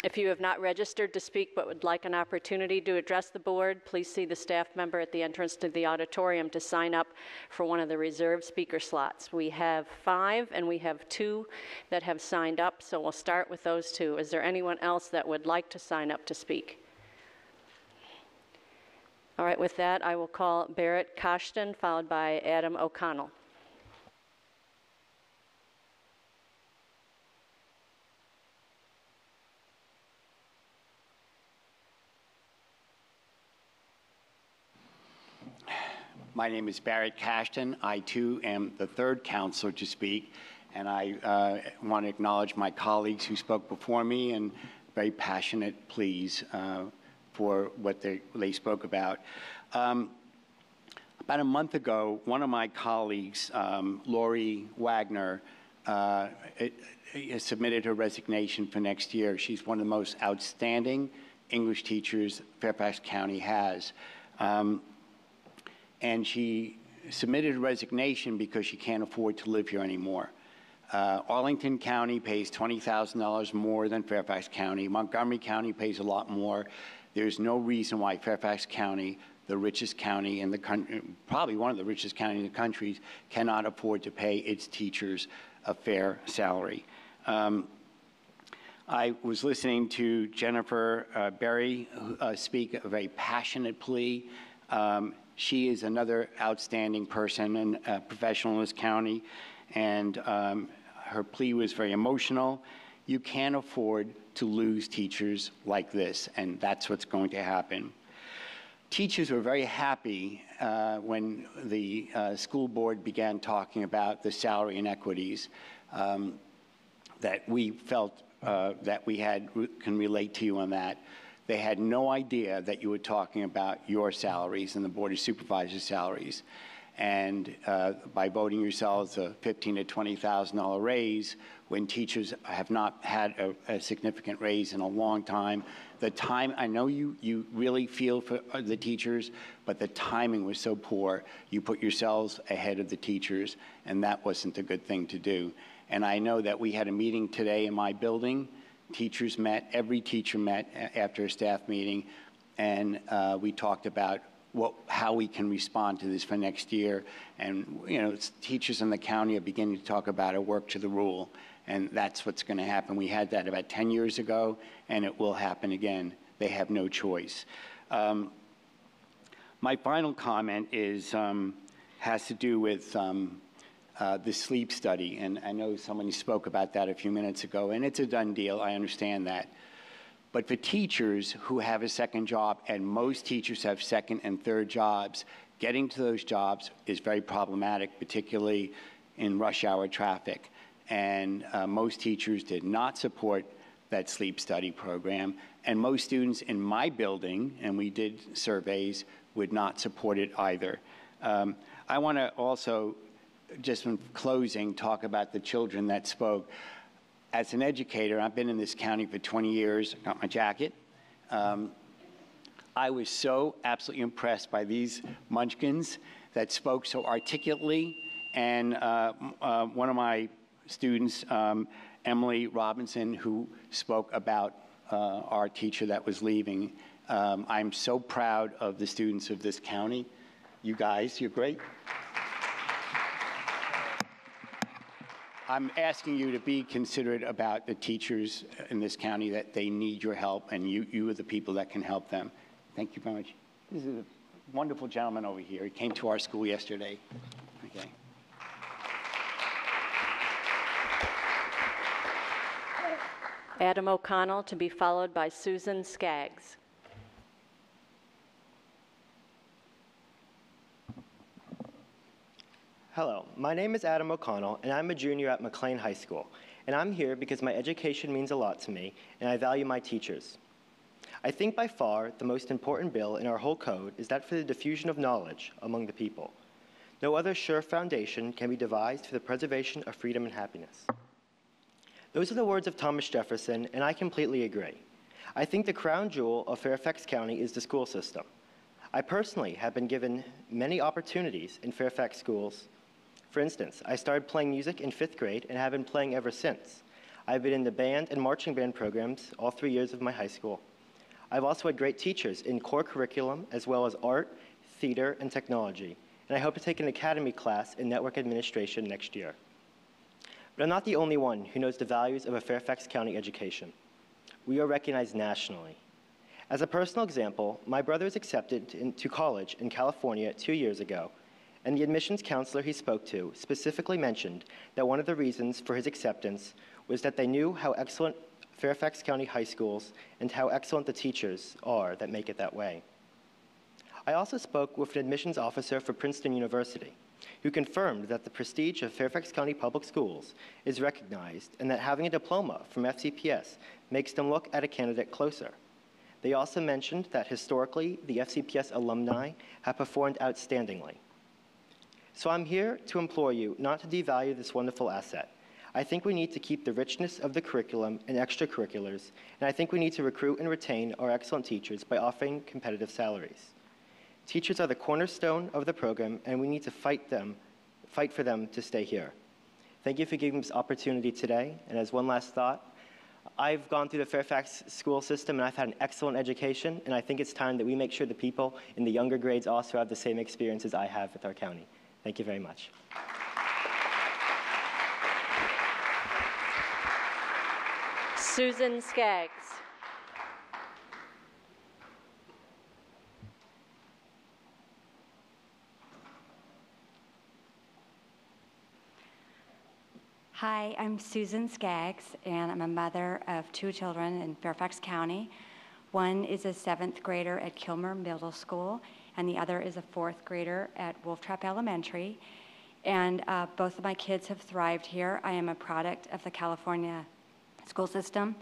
If you have not registered to speak but would like an opportunity to address the board, please see the staff member at the entrance to the auditorium to sign up for one of the reserved speaker slots. We have 5 and we have 2 that have signed up, so we'll start with those 2. Is there anyone else that would like to sign up to speak? All right, with that, I will call Barrett Kashtan, followed by Adam O'Connell. My name is Barrett Kashtan. I, too, am the 3rd counselor to speak, and I want to acknowledge my colleagues who spoke before me and very passionate pleas for what they spoke about. About a month ago, one of my colleagues, Lori Wagner, submitted her resignation for next year. She's one of the most outstanding English teachers Fairfax County has. And she submitted a resignation because she can't afford to live here anymore. Arlington County pays $20,000 more than Fairfax County. Montgomery County pays a lot more. There's no reason why Fairfax County, the richest county in the country, probably one of the richest counties in the country, cannot afford to pay its teachers a fair salary. I was listening to Jennifer Berry speak a very passionate plea. She is another outstanding person and professional in this county, and her plea was very emotional. You can't afford to lose teachers like this, and that's what's going to happen. Teachers were very happy when the school board began talking about the salary inequities that we felt that we can relate to you on that. They had no idea that you were talking about your salaries and the Board of Supervisors' salaries. And by voting yourselves a $15,000 to $20,000 raise, when teachers have not had a significant raise in a long time, I know you really feel for the teachers, but the timing was so poor, you put yourselves ahead of the teachers, and that wasn't a good thing to do. And I know that we had a meeting today in my building. Teachers met, every teacher met after a staff meeting, and we talked about how we can respond to this for next year. And, teachers in the county are beginning to talk about a work to the rule, and that's what's going to happen. We had that about 10 years ago, and it will happen again. They have no choice. My final comment has to do with the sleep study, and I know someone spoke about that a few minutes ago, and it's a done deal, I understand that. But for teachers who have a second job, and most teachers have second and third jobs, Getting to those jobs is very problematic, particularly in rush hour traffic. And most teachers did not support that sleep study program. And most students in my building, and we did surveys, would not support it either. I want to also, just in closing, talk about the children that spoke. As an educator, I've been in this county for 20 years. I got my jacket. I was so absolutely impressed by these munchkins that spoke so articulately. And one of my students, Emily Robinson, who spoke about our teacher that was leaving. I'm so proud of the students of this county. You guys, you're great. I'm asking you to be considerate about the teachers in this county, that they need your help, and you are the people that can help them. Thank you very much. This is a wonderful gentleman over here. He came to our school yesterday. Okay. Adam O'Connell, to be followed by Susan Skaggs. Hello, my name is Adam O'Connell, and I'm a junior at McLean High School. And I'm here because my education means a lot to me, and I value my teachers. I think by far the most important bill in our whole code is that for the diffusion of knowledge among the people. No other sure foundation can be devised for the preservation of freedom and happiness. Those are the words of Thomas Jefferson, and I completely agree. I think the crown jewel of Fairfax County is the school system. I personally have been given many opportunities in Fairfax schools. For instance, I started playing music in 5th grade and have been playing ever since. I've been in the band and marching band programs all 3 years of my high school. I've also had great teachers in core curriculum as well as art, theater, and technology, and I hope to take an academy class in network administration next year. But I'm not the only one who knows the values of a Fairfax County education. We are recognized nationally. As a personal example, my brother was accepted into college in California 2 years ago, and the admissions counselor he spoke to specifically mentioned that one of the reasons for his acceptance was that they knew how excellent Fairfax County high schools and how excellent the teachers are that make it that way. I also spoke with an admissions officer for Princeton University, who confirmed that the prestige of Fairfax County Public Schools is recognized and that having a diploma from FCPS makes them look at a candidate closer. They also mentioned that historically, the FCPS alumni have performed outstandingly. So I'm here to implore you not to devalue this wonderful asset. I think we need to keep the richness of the curriculum and extracurriculars, and I think we need to recruit and retain our excellent teachers by offering competitive salaries. Teachers are the cornerstone of the program, and we need to fight for them to stay here. Thank you for giving me this opportunity today, and as one last thought, I've gone through the Fairfax school system, and I've had an excellent education, and I think it's time that we make sure the people in the younger grades also have the same experiences I have with our county. Thank you very much. Susan Skaggs. Hi, I'm Susan Skaggs, and I'm a mother of 2 children in Fairfax County. One is a 7th grader at Kilmer Middle School, and the other is a 4th grader at Wolf Trap Elementary. And both of my kids have thrived here. I am a product of the California school system,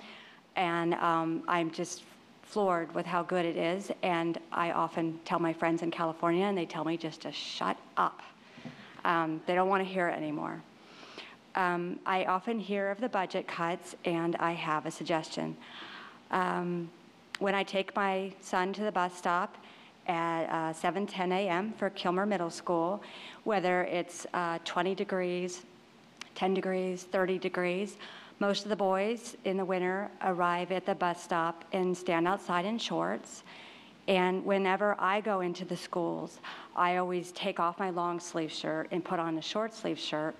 and I'm just floored with how good it is. And I often tell my friends in California, and they tell me just to shut up. They don't want to hear it anymore. I often hear of the budget cuts, and I have a suggestion. When I take my son to the bus stop at 7:10 a.m. for Kilmer Middle School, whether it's 20 degrees, 10 degrees, 30 degrees, most of the boys in the winter arrive at the bus stop and stand outside in shorts. And whenever I go into the schools, I always take off my long sleeve shirt and put on a short sleeve shirt.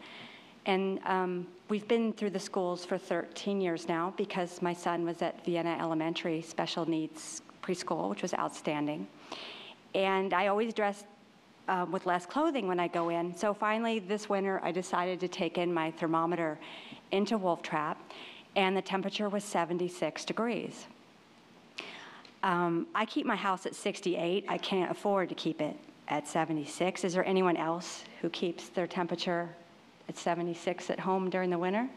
And we've been through the schools for 13 years now because my son was at Vienna Elementary Special Needs Preschool, which was outstanding. And I always dress with less clothing when I go in. So finally, this winter, I decided to take in my thermometer into Wolf Trap, and the temperature was 76 degrees. I keep my house at 68. I can't afford to keep it at 76. Is there anyone else who keeps their temperature at 76 at home during the winter?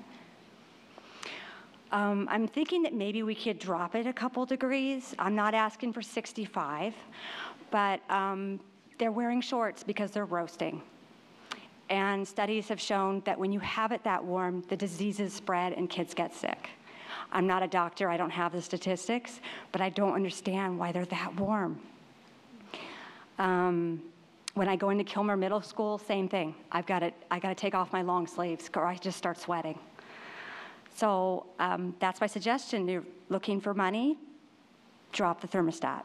I'm thinking that maybe we could drop it a couple degrees. I'm not asking for 65, but they're wearing shorts because they're roasting. And studies have shown that when you have it that warm, the diseases spread and kids get sick. I'm not a doctor, I don't have the statistics, but I don't understand why they're that warm. When I go into Kilmer Middle School, same thing. I gotta take off my long sleeves or I just start sweating. So that's my suggestion. You're looking for money, drop the thermostat.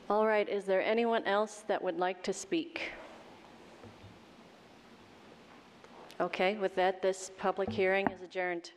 All right, is there anyone else that would like to speak? Okay, with that, this public hearing is adjourned.